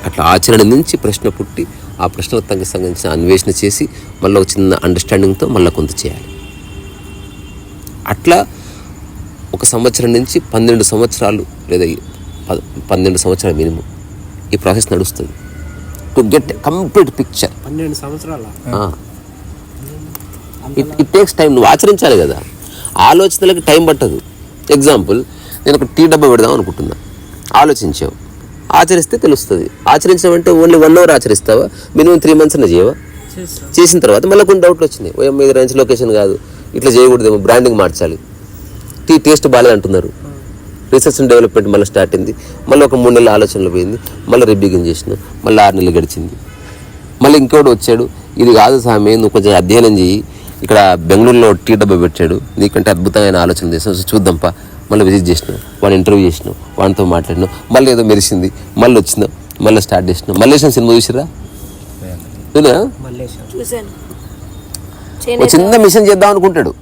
అట్లా ఆచరణ నుంచి ప్రశ్న పుట్టి ఆ ప్రశ్నలకు సంబంధించిన అన్వేషణ చేసి మళ్ళీ ఒక చిన్న అండర్స్టాండింగ్తో మళ్ళీ కొంత చేయాలి. అట్లా 1 సంవత్సరం నుంచి 12 సంవత్సరాలు లేదా 12 సంవత్సరాలు మినిమం ఈ ప్రాసెస్ నడుస్తుంది టు గెట్ కంప్లీట్ పిక్చర్. 12 సంవత్సరాల ఇట్ టేక్స్ టైం. నువ్వు ఆచరించాలి కదా, ఆలోచనలకి టైం పట్టదు. ఎగ్జాంపుల్, నేను ఒక టీ డబ్బా పెడదాం అనుకుంటున్నా, ఆలోచించావు, ఆచరిస్తే తెలుస్తుంది. ఆచరించామంటే ఓన్లీ 1 అవర్ ఆచరిస్తావా, మినిమం 3 months అన్న చేయవా? చేసిన తర్వాత మళ్ళీ కొన్ని డౌట్లు వచ్చినాయి, ఓ మీద రేంజ్ లొకేషన్ కాదు, ఇట్లా చేయకూడదేమో, బ్రాండింగ్ మార్చాలి, టీ టేస్ట్ బాగాలేదు అంటున్నారు, రీసెర్చ్ అండ్ డెవలప్మెంట్ మళ్ళీ స్టార్ట్ అయింది, మళ్ళీ ఒక 3 నెలల ఆలోచనలు పోయింది, మళ్ళీ రిబ్యూగింగ్ చేసిన, మళ్ళీ 6 నెలలు గడిచింది, మళ్ళీ ఇంకోటి వచ్చాడు, ఇది కాదు సామి నువ్వు కొంచెం అధ్యయనం చేయి, ఇక్కడ బెంగళూరులో టీ డబ్బా పెట్టాడు, నీకంటే అద్భుతమైన ఆలోచన చేసావు, చూద్దాంపా, మళ్ళీ విజిట్ చేసినావు, వాడిని ఇంటర్వ్యూ చేసినావు, వాడితో మాట్లాడినావు, మళ్ళీ ఏదో మెరిసింది, మళ్ళీ వచ్చినావు, మళ్ళీ స్టార్ట్ చేసినావు. మల్లేశం సినిమా చూసిరా? ఒక చిన్న మిషన్ చేద్దాం అనుకుంటాడు,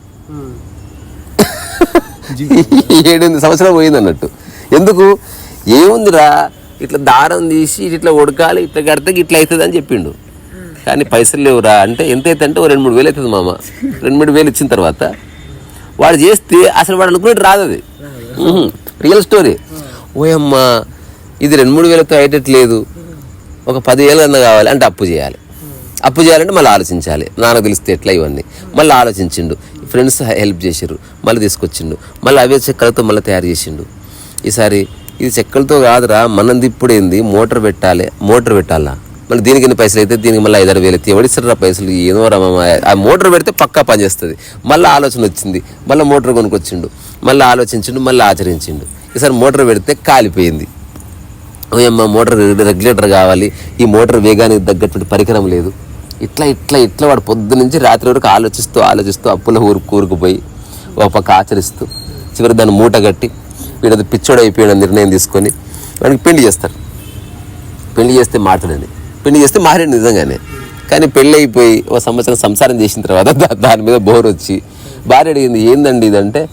7-8 సంవత్సరాలు పోయింది అన్నట్టు. ఎందుకు? ఏముందిరా, ఇట్లా దారం తీసి ఇట్లా ఉడకాలి, ఇట్లా కడితే ఇట్లా అవుతుంది అని చెప్పిండు, కానీ పైసలు లేవురా అంటే ఎంత అవుతుంది అంటే 2-3 వేలు అవుతుంది మామ. 2-3 వేలు ఇచ్చిన తర్వాత వాడు చేస్తే అసలు వాడు అనుకున్నట్టు రాదు, అది రియల్ స్టోరీ. ఓయమ్మా ఇది 2-3 వేలతో అయ్యేటట్లేదు, ఒక 10 ఏళ్ళు అన్న కావాలి అంటే అప్పు చేయాలంటే మళ్ళీ ఆలోచించాలి, నాన్నకు తెలిస్తే ఎట్లా, ఇవన్నీ మళ్ళీ ఆలోచించిండు, ఫ్రెండ్స్ హెల్ప్ చేసారు, మళ్ళీ తీసుకొచ్చిండు, మళ్ళీ అవే చెక్కలతో మళ్ళీ తయారు చేసిండు. ఈసారి ఇది చెక్కలతో కాదురా, మనది ఇప్పుడు ఏంది, మోటార్ పెట్టాలా, మళ్ళీ దీనికి ఎన్ని పైసలు అయితే దీనికి మళ్ళీ 5-6 వేలు అయితే ఎవడిస్తారా పైసలు, ఏదో రా ఆ మోటార్ పెడితే పక్కా పనిచేస్తుంది. మళ్ళీ ఆలోచన వచ్చింది, మళ్ళీ మోటార్ కొనుక్కొచ్చిండు, మళ్ళీ ఆలోచించిండు, మళ్ళీ ఆచరించిండు. ఈసారి మోటార్ పెడితే కాలిపోయింది, ఓయమ్మ మోటార్ రెగ్యులేటర్ కావాలి, ఈ మోటార్ వేగానికి తగ్గట్టు పరికరం లేదు. ఇట్లా వాడు పొద్దు నుంచి రాత్రి వరకు ఆలోచిస్తూ అప్పుల కూరుకుపోయి ఒక పక్క ఆచరిస్తూ చివరి దాన్ని మూట కట్టి వీడది పిచ్చోడు అయిపోయిన నిర్ణయం తీసుకొని వాడికి పెళ్లి చేస్తారు. పెళ్లి చేస్తే మాట్లాడండి, పెళ్లి చేస్తే మారాడు నిజంగానే, కానీ పెళ్ళి అయిపోయి 1 సంవత్సరం సంసారం చేసిన తర్వాత దాని మీద బోర్ వచ్చి భార్య అడిగింది, ఏందండి ఇదంటే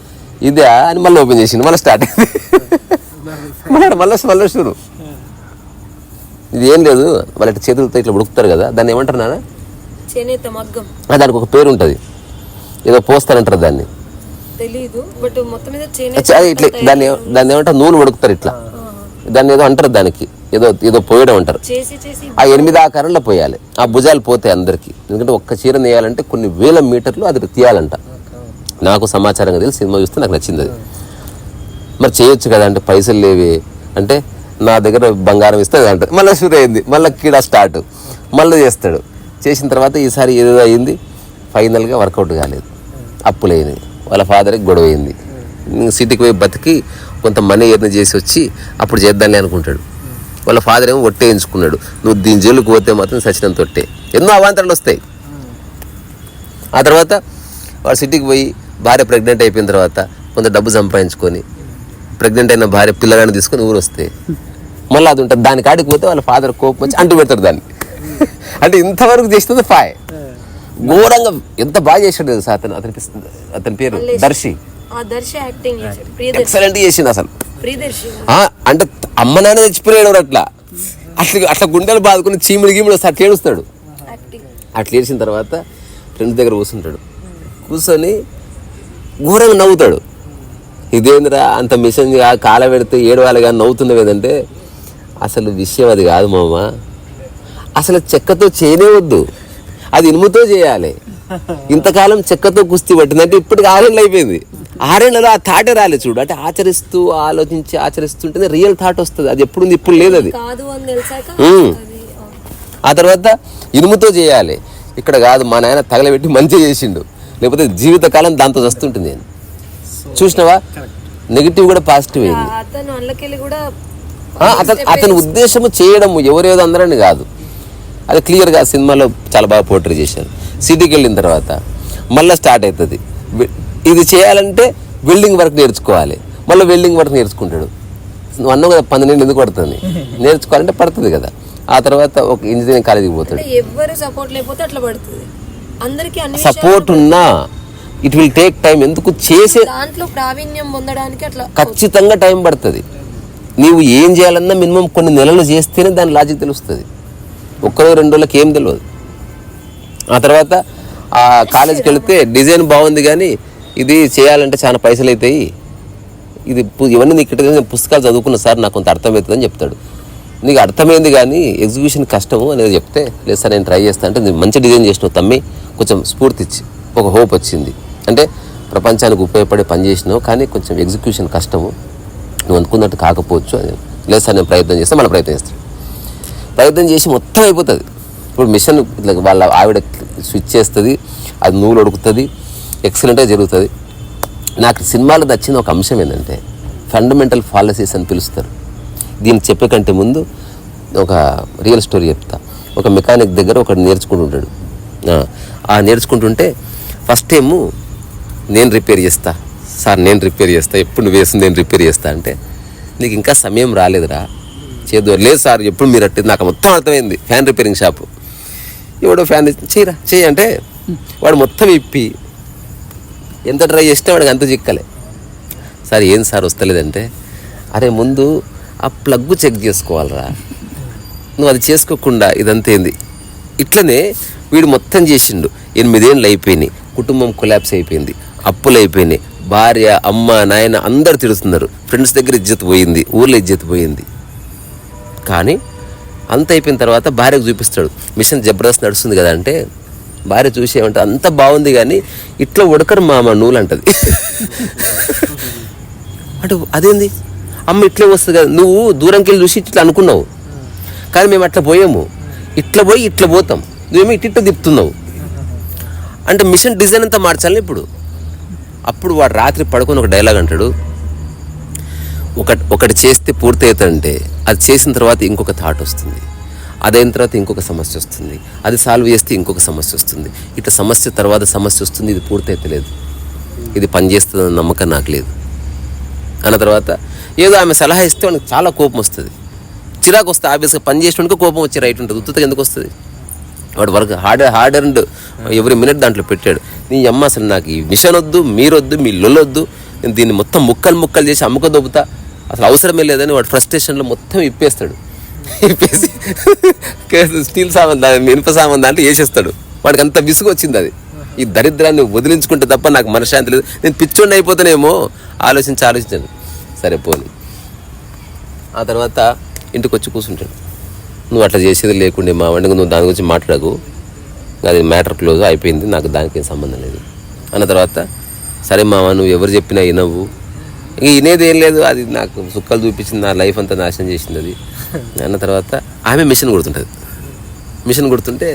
ఇదే అని మళ్ళీ ఓపెన్ చేసింది, మళ్ళీ స్టార్ట్ అయింది, మళ్ళీ షూరు. ఇది ఏం లేదు, వాళ్ళ చేతులతో ఇట్లా ఉడుకుతారు కదా, దాన్ని ఏమంటారు నాన్న? దానికి ఒక పేరు ఉంటుంది, ఏదో పోస్తారంటారు దాన్ని, ఇట్లా దాన్ని ఏమంటారు, నూనె ఉడుకుతారు ఇట్లా, దాన్ని ఏదో అంటారు దానికి, ఏదో పోయడం అంటారు. చేసి ఆ 8 ఆకారంలో పోయాలి. ఆ భుజాలు పోతాయి అందరికి. ఎందుకంటే ఒక్క చీర నేయాలంటే కొన్ని వేల మీటర్లు అది తీయాలంట. నాకు సమాచారంగా తెలిసి సినిమా చూస్తే నాకు నచ్చింది అది. మరి చేయొచ్చు కదా అంటే పైసలు లేవే అంటే నా దగ్గర బంగారం ఇస్తే అది అంటారు. మళ్ళీ షూర్ అయింది, మళ్ళీ కీడా స్టార్ట్, మళ్ళీ చేస్తాడు. చేసిన తర్వాత ఈసారి ఏదో అయింది, ఫైనల్గా వర్కౌట్ కాలేదు, అప్పులైనవి, వాళ్ళ ఫాదర్కి గొడవ అయింది. సిటీకి పోయి బతికి కొంత మనీ ఎర్న్ చేసి వచ్చి అప్పుడు చేద్దాంలే అనుకుంటాడు. వాళ్ళ ఫాదర్ ఏమో ఒట్టేయించుకున్నాడు, నువ్వు దీని జైలుకు పోతే మాత్రం సచినం తొట్టే. ఎన్నో అవాంతరాలు వస్తాయి. ఆ తర్వాత వాడు సిటీకి పోయి భార్య ప్రెగ్నెంట్ అయిపోయిన తర్వాత కొంత డబ్బు సంపాదించుకొని ప్రెగ్నెంట్ అయిన భార్య పిల్లగాని తీసుకొని ఊరు వస్తే మళ్ళీ అది ఉంటుంది. దాని కాడికి పోతే వాళ్ళ ఫాదర్ కోపం వచ్చి అంటు పెడతాడు దాన్ని. అంటే ఇంతవరకు చేస్తుంది ఫాయ్. ఘోరంగా ఎంత బాగా చేశాడు తెలుసా అతని పేరు దర్శి. ఎక్సలెంట్ చేసింది అసలు. అంటే అమ్మ నాన్న చచ్చిపోయాడు అట్లా అట్లా గుండెలు బాదుకుని చీముడు గీముడు వస్తే అట్లా ఏడుస్తాడు. అట్లా ఏడ్చిన తర్వాత ఫ్రెండ్స్ దగ్గర కూర్చుంటాడు. కూర్చొని ఘోరంగా నవ్వుతాడు. ఇదేందిరా అంత మిషన్ కాల పెడితే ఏడవాలి కానీ నవ్వుతున్నవి ఏదంటే అసలు విషయం అది కాదు మామ. అసలు చెక్కతో చేయనే వద్దు, అది ఇనుముతో చేయాలి. ఇంతకాలం చెక్కతో కుస్తీ పట్టిందంటే ఇప్పటికి 6 ఏళ్ళు అయిపోయింది. 6 ఏళ్ళలో ఆ థాటే రాలేదు చూడు. అంటే ఆచరిస్తూ ఆలోచించి ఆచరిస్తుంటేనే రియల్ థాట్ వస్తుంది. అది ఎప్పుడు ఇప్పుడు లేదు అది. ఆ తర్వాత ఇనుముతో చేయాలి, ఇక్కడ కాదు మా నాయన తగలబెట్టి మంచిగా చేసిండు, లేకపోతే జీవితకాలం దాంతో వస్తుంటుంది. నేను చూసినావా, నెగిటివ్ కూడా పాజిటివ్ అయింది. అతని ఉద్దేశము చేయడము ఎవరేదో అందరని కాదు, అది క్లియర్గా సినిమాలో చాలా బాగా పోర్ట్రే చేశారు. సిటీకి వెళ్ళిన తర్వాత మళ్ళీ స్టార్ట్ అవుతుంది. ఇది చేయాలంటే వెల్డింగ్ వర్క్ నేర్చుకోవాలి. మళ్ళీ వెల్డింగ్ వర్క్ నేర్చుకుంటాడు. నువ్వు అన్నావు కదా 12 ఏళ్ళు ఎందుకు పడుతుంది, నేర్చుకోవాలంటే పడుతుంది కదా. ఆ తర్వాత ఒక ఇంజనీరింగ్ కాలేజీకి పోతాడు. సపోర్ట్ ఉన్నా ఇట్ విల్ టేక్ టైం. ఎందుకు చేసే దాంట్లో ప్రావీణ్యం పొందడానికి అట్లా ఖచ్చితంగా టైం పడుతుంది. నీవు ఏం చేయాలన్నా మినిమం కొన్ని నెలలు చేస్తేనే దాని లాజిక్ తెలుస్తుంది. 1-2 రోజులకి ఏం తెలియదు. ఆ తర్వాత ఆ కాలేజీకి వెళితే డిజైన్ బాగుంది కానీ ఇది చేయాలంటే చాలా పైసలు అవుతాయి, ఇవన్నీ నీకు ఇక్కడ పుస్తకాలు చదువుకున్న సార్ నాకు కొంత అర్థమవుతుందని చెప్తాడు. నీకు అర్థమైంది కానీ ఎగ్జిక్యూషన్ కష్టము అనేది చెప్తే లేదు సార్ నేను ట్రై చేస్తాను అంటే నేను మంచి డిజైన్ చేసినావు తమ్మి, కొంచెం స్ఫూర్తి ఇచ్చి ఒక హోప్ వచ్చింది. అంటే ప్రపంచానికి ఉపయోగపడే పని చేసినావు కానీ కొంచెం ఎగ్జిక్యూషన్ కష్టము, నువ్వు అనుకున్నట్టు కాకపోవచ్చు అని. లేదు సార్ నేను ప్రయత్నం చేస్తాను, మళ్ళీ ప్రయత్నం చేస్తాను. ప్రయత్నం చేసి మొత్తం అయిపోతుంది. ఇప్పుడు మిషన్ ఇట్లా వాళ్ళ ఆవిడ స్విచ్ చేస్తుంది, అది నూలు ఉడుకుతుంది, ఎక్సలెంట్గా జరుగుతుంది. నాకు సినిమాలో నచ్చిన ఒక అంశం ఏంటంటే ఫండమెంటల్ ఫాలసీస్ అని పిలుస్తారు. దీనికి చెప్పే కంటే ముందు ఒక రియల్ స్టోరీ చెప్తా. ఒక మెకానిక్ దగ్గర ఒకటి నేర్చుకుంటుంటాడు. ఆ నేర్చుకుంటుంటే ఫస్ట్ టైము నేను రిపేర్ చేస్తా సార్, నేను రిపేర్ చేస్తా, ఎప్పుడు నువ్వు వేసింది నేను రిపేర్ చేస్తా అంటే నీకు ఇంకా సమయం రాలేదురా చేదు. లేదు సార్ ఎప్పుడు మీరు అట్టేది నాకు మొత్తం అర్థమైంది. ఫ్యాన్ రిపేరింగ్ షాపు ఎవడో ఫ్యాన్ చేయరా చేయి అంటే వాడు మొత్తం ఇప్పి ఎంత ట్రై చేసినా వాడికి అంత చిక్కలే. సార్ ఏం సార్ వస్తలేదంటే అరే ముందు ఆ ప్లగ్ చెక్ చేసుకోవాలరా, నువ్వు అది చేసుకోకుండా ఇదంతా ఏంది. ఇట్లనే వీడు మొత్తం చేసిండు. 8 ఏళ్ళు అయిపోయినాయి, కుటుంబం కొలాప్స్ అయిపోయింది, అప్పులు అయిపోయినాయి, భార్య అమ్మ నాయన అందరు తిడుతున్నారు, ఫ్రెండ్స్ దగ్గర ఇజ్జత్ పోయింది, ఊర్లో ఇజ్జత్ పోయింది. కానీ అంత అయిపోయిన తర్వాత భార్యకు చూపిస్తాడు, మిషన్ జబర్దస్త్ నడుస్తుంది కదా అంటే భార్య చూసేమంటే అంత బాగుంది కానీ ఇట్లా ఉడకరు మామ నూలు అంటది. అంటే అదేంది అమ్మ ఇట్లే వస్తుంది కదా, నువ్వు దూరంకి వెళ్ళి చూసి ఇట్లా అనుకున్నావు కానీ మేము అట్లా పోయాము, ఇట్లా పోయి ఇట్లా పోతాం, నువ్వేమో ఇట్లా తిప్పుతున్నావు అంటే మిషన్ డిజైన్ అంతా మార్చాలి ఇప్పుడు. అప్పుడు వాడు రాత్రి పడుకొని ఒక డైలాగ్ అంటాడు, ఒకటి చేస్తే పూర్తి అవుతుందంటే అది చేసిన తర్వాత ఇంకొక థాట్ వస్తుంది, అదైన తర్వాత ఇంకొక సమస్య వస్తుంది, అది సాల్వ్ చేస్తే ఇంకొక సమస్య వస్తుంది, ఇట్లా సమస్య తర్వాత సమస్య వస్తుంది, ఇది పూర్తి అయితే లేదు, ఇది పనిచేస్తుందన్న నమ్మకం నాకు లేదు అన్న తర్వాత ఏదో ఆమె సలహా ఇస్తే వానికి చాలా కోపం వస్తుంది, చిరాకు వస్తుంది. ఆబ్వియస్గా పని చేసినందుకు కోపం వచ్చి రైట్ ఉంటుంది, ఉత్తుగా ఎందుకు వస్తుంది. వాడు work hard and every minute దాంట్లో పెట్టాడు. నీ అమ్మ అసలు నాకు ఈ మిషన్ వద్దు, మీరొద్దు, మీ లొల్లొద్దు, నేను దీన్ని మొత్తం ముక్కలు చేసి అమ్ముక దొబ్బుతా, అసలు అవసరమే లేదని వాడు ఫ్రస్ట్రేషన్లో మొత్తం ఇప్పేస్తాడు. ఇప్పేసి స్టీల్ సామాన్ దాని ఇనుప సామాన్ దాంట్లో వేసేస్తాడు. వాడికి అంత విసుగు వచ్చింది. అది ఈ దరిద్రాన్ని వదిలించుకుంటే తప్ప నాకు మనశ్శాంతి లేదు, నేను పిచ్చోడిని అయిపోతానేమో ఆలోచించాను. సరే పోను. ఆ తర్వాత ఇంటికి వచ్చి కూర్చుంటాడు. నువ్వు అట్లా చేసేది లేకుండే మా వండుకు, నువ్వు దాని గురించి మాట్లాడకు, అది మ్యాటర్ క్లోజ్ అయిపోయింది, నాకు దానికి ఏం సంబంధం లేదు అన్న తర్వాత, సరే మామ నువ్వు ఎవరు చెప్పినా వినవు, ఇంక వినేది ఏం లేదు, అది నాకు సుక్కలు చూపించింది, నా లైఫ్ అంతా నాశనం చేసింది అది అన్న తర్వాత ఆమె మిషన్ కొడుతుంటుంది. మిషన్ కొడుతుంటే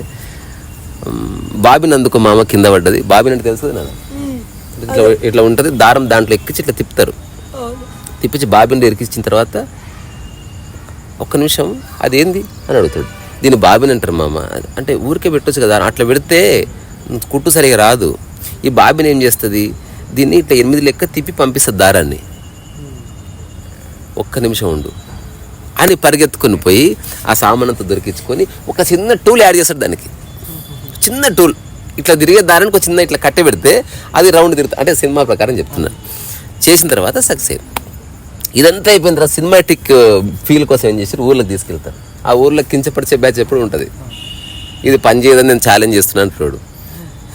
బాబిని అందుకో మామ కింద పడ్డది. బాబిని అంటే తెలుస్తుంది నాన్న, ఇట్లా ఇట్లా ఉంటుంది, దారం దాంట్లో ఎక్కించి ఇట్లా తిప్పుతారు. తిప్పించి బాబిని ఇరికించిన తర్వాత ఒక్క నిమిషం అదేంది అని అడుగుతాడు. దీన్ని బాబిని అంటారు మామ అంటే, ఊరికే పెట్టొచ్చు కదా, అట్లా పెడితే కుట్టు సరిగా రాదు. ఈ బాబిని ఏం చేస్తుంది, దీన్ని ఇట్లా 8 లెక్క తిప్పి పంపిస్తుంది దారాన్ని. ఒక్క నిమిషం ఉండు అని పరిగెత్తుకొని పోయి ఆ సామానంతా దొరికించుకొని ఒక చిన్న టూల్ యాడ్ చేస్తాడు దానికి. చిన్న టూల్ ఇట్లా తిరిగే దారానికి ఒక చిన్న ఇట్లా కట్టె పెడితే అది రౌండ్ తిరుగుతుంది. అంటే సినిమా ప్రకారం చెప్తున్నాను. చేసిన తర్వాత సక్సెస్ అయింది. ఇదంతా అయిపోయిన తర్వాత సినిమాటిక్ ఫీల్ కోసం ఏం చేసి ఊర్లోకి తీసుకెళ్తారు. ఆ ఊర్లో కించపరిచే బ్యాచ్ ఎప్పుడు ఉంటుంది. ఇది పని చేయదని నేను ఛాలెంజ్ చేస్తున్నాను అంటాడు.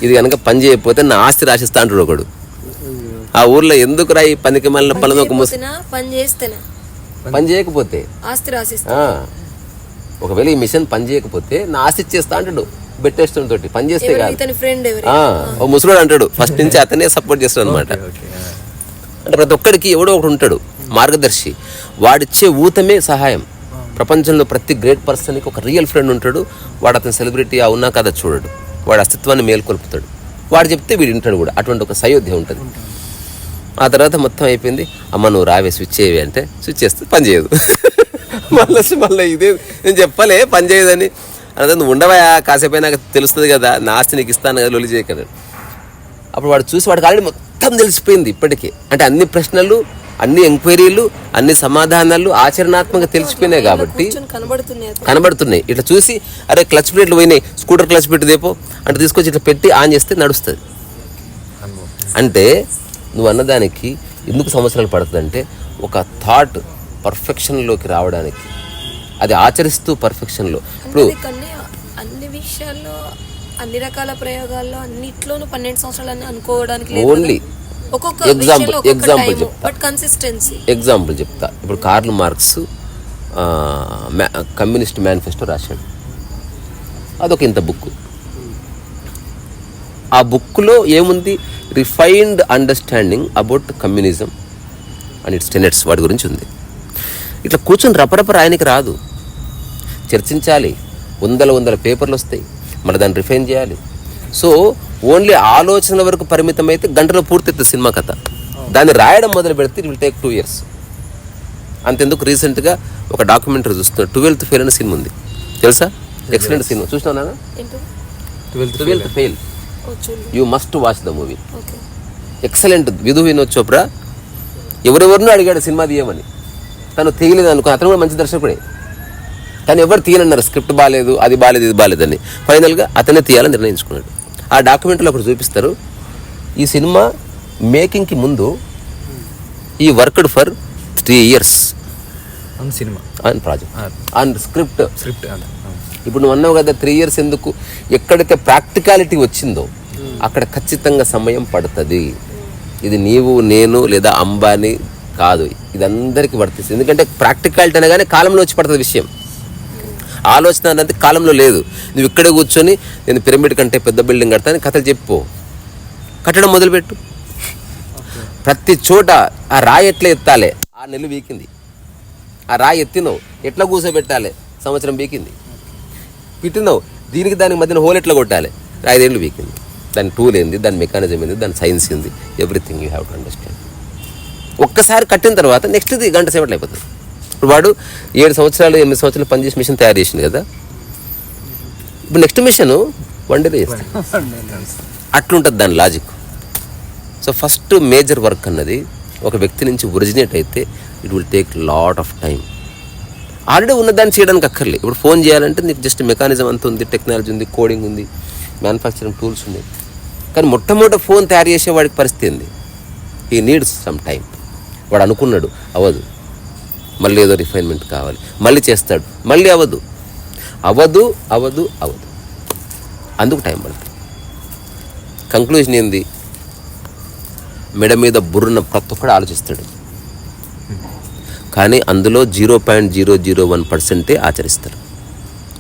ఇది కనుక పని చేయకపోతే నా ఆస్తి రాసిస్తా అంటాడు ఒకడు. ఆ ఊర్లో ఎందుకు రా ఈ పనికి మళ్ళీ పని చేయకపోతే ఆస్తి రాసిస్తా, ఒకవేళ ఈ మిషన్ పని చేయకపోతే నా ఆస్తి ఇచ్చేస్తా అంటాడు బెట్టేస్టోన్ తోటి. పని చేస్తే కాదు, ఓ ముసలోడు అంటాడు. ఫస్ట్ నుంచి అతనే సపోర్ట్ చేస్తాడు అనమాట. అంటే ప్రతి ఒక్కడికి ఎవడో ఒకడు ఉంటాడు మార్గదర్శి, వాడిచ్చే ఊతమే సహాయం. ప్రపంచంలో ప్రతి గ్రేట్ పర్సన్కి ఒక రియల్ ఫ్రెండ్ ఉంటాడు. వాడు అతని సెలబ్రిటీ అవునా కదా చూడడు, వాడి అస్తిత్వాన్ని మేల్కొల్పుతాడు. వాడు చెప్తే వీడు వింటాడు కూడా. అటువంటి ఒక సయోధ్య ఉంటుంది. ఆ తర్వాత మొత్తం అయిపోయింది. అమ్మ నువ్వు రావే స్విచ్ చేయవే అంటే స్విచ్ చేస్తే పని చేయదు. మళ్ళీ ఇదే నేను చెప్పలే పని చేయదని. అదే నువ్వు ఉండవా కాసేపు నాకు తెలుస్తుంది కదా, నా ఆస్తి నీకు ఇస్తాను కదా, లొలి చేయకదా. అప్పుడు వాడు చూసి వాడికి ఆల్రెడీ మొత్తం తెలిసిపోయింది ఇప్పటికే. అంటే అన్ని ప్రశ్నలు, అన్ని ఎంక్వైరీలు, అన్ని సమాధానాలు ఆచరణాత్మకంగా తెలిసిపోయినాయి కాబట్టి కనబడుతున్నాయి. ఇట్లా చూసి అరే క్లచ్ ప్లేట్లు పోయినాయి, స్కూటర్ క్లచ్ ప్లేట్ దేపో అంటే తీసుకొచ్చి ఇట్లా పెట్టి ఆన్ చేస్తే నడుస్తుంది. అంటే నువ్వు అన్నదానికి ఎందుకు సంవత్సరాలు పడుతుంది అంటే, ఒక థాట్ పర్ఫెక్షన్లోకి రావడానికి, అది ఆచరిస్తూ పర్ఫెక్షన్లో. ఇప్పుడు అన్ని విషయాల్లో, అన్ని రకాల ప్రయోగాల్లో అన్నిట్లోనూ 12 సంవత్సరాలు అనుకోవడానికి ఓన్లీ ఎగ్జాంపుల్ చెప్తా. ఇప్పుడు కార్ల్ మార్క్స్ కమ్యూనిస్ట్ మేనిఫెస్టో రాశాడు. అదొక ఇంత బుక్. ఆ బుక్లో ఏముంది, refined understanding about communism and it's tenets, వాటి గురించి ఉంది. ఇట్లా కూర్చొని రపరప రాయనికి రాదు, చర్చించాలి. వందల పేపర్లు వస్తాయి, మళ్ళీ దాన్ని రిఫైన్ చేయాలి. సో ఓన్లీ ఆలోచన వరకు పరిమితం అయితే గంటలో పూర్తవుతుంది సినిమా కథ. దాన్ని రాయడం మొదలు పెడితే ఇట్ విల్ టేక్ 2 years. అంతెందుకు రీసెంట్గా ఒక డాక్యుమెంటరీ చూస్తున్నాడు, 12th ఫెయిల్ అనే సినిమా ఉంది తెలుసా? Excellent cinema. చూసినా 12th fail, you must watch the movie. Excellent. Vinod Chopra ఎవరెవరినో అడిగాడు సినిమా తీయమని, తను తీయలేదు అనుకో. అతను కూడా మంచి దర్శకుడే, కానీ ఎవరు తీయనన్నారు. స్క్రిప్ట్ బాగాలేదు, అది బాగాలేదు, ఇది బాగాలేదని. ఫైనల్గా అతనే తీయాలని నిర్ణయించుకున్నాడు. ఆ డాక్యుమెంట్లో అప్పుడు చూపిస్తారు, ఈ సినిమా మేకింగ్కి ముందు ఈ worked for 3 years on project, on script. ఇప్పుడు నువ్వు అన్నావు కదా 3 years ఎందుకు, ఎక్కడైతే ప్రాక్టికాలిటీ వచ్చిందో అక్కడ ఖచ్చితంగా సమయం పడుతుంది. ఇది నీవు నేను లేదా అంబానీ కాదు, ఇది అందరికీ పడుతుంది. ఎందుకంటే ప్రాక్టికాలిటీ అనగానే కాలంలో వచ్చి పడుతుంది విషయం. ఆలోచన అనేది కాలంలో లేదు. నువ్వు ఇక్కడే కూర్చొని నేను పిరమిడ్ కంటే పెద్ద బిల్డింగ్ కడతాను కథలు చెప్పు, కట్టడం మొదలుపెట్టు. ప్రతి చోట ఆ రాయి ఎట్లా ఎత్తాలి, 6 నెలలు వీకింది. ఆ రాయి ఎత్తినవు ఎట్లా కూర్చోబెట్టాలి, సంవత్సరం వీకింది. పెట్టినవు దానికి మధ్యన హోల్ ఎట్లా కొట్టాలి, 5 ఏళ్ళు వీకింది. దాని టూల్ ఏంది, దాని మెకానిజం ఏంది, దాని సైన్స్ ఏంది, everything you have to understand. ఒక్కసారి కట్టిన తర్వాత నెక్స్ట్ది గంట సేపట్లో అయిపోతుంది. ఇప్పుడు వాడు 7 సంవత్సరాలు 8 సంవత్సరాలు పనిచేసి మిషన్ తయారు చేసింది కదా, ఇప్పుడు నెక్స్ట్ మిషన్ 1 day చేస్తుంది. అట్లుంటుంది దాని logic. So first major work అన్నది ఒక వ్యక్తి నుంచి ఒరిజినేట్ అయితే it will take lot of time. Already ఉన్నదాన్ని చేయడానికి అక్కర్లే. ఇప్పుడు ఫోన్ చేయాలంటే నీకు జస్ట్ మెకానిజం అంత ఉంది, టెక్నాలజీ ఉంది, కోడింగ్ ఉంది, మ్యానుఫ్యాక్చరింగ్ టూల్స్ ఉన్నాయి. కానీ మొట్టమొదటి ఫోన్ తయారు చేసే వాడికి పరిస్థితి ఏంది, హీ నీడ్స్ సమ్ టైం. వాడు అనుకున్నాడు అవ్వదు, మళ్ళీ ఏదో రిఫైన్మెంట్ కావాలి, మళ్ళీ చేస్తాడు, మళ్ళీ అవ్వదు, అందుకు టైం పడుతుంది. కంక్లూజన్ ఏంది, మెడ మీద బుర్రున్న ప్రతి ఒక్కడు ఆలోచిస్తాడు. కానీ అందులో 0.001% ఆచరిస్తారు.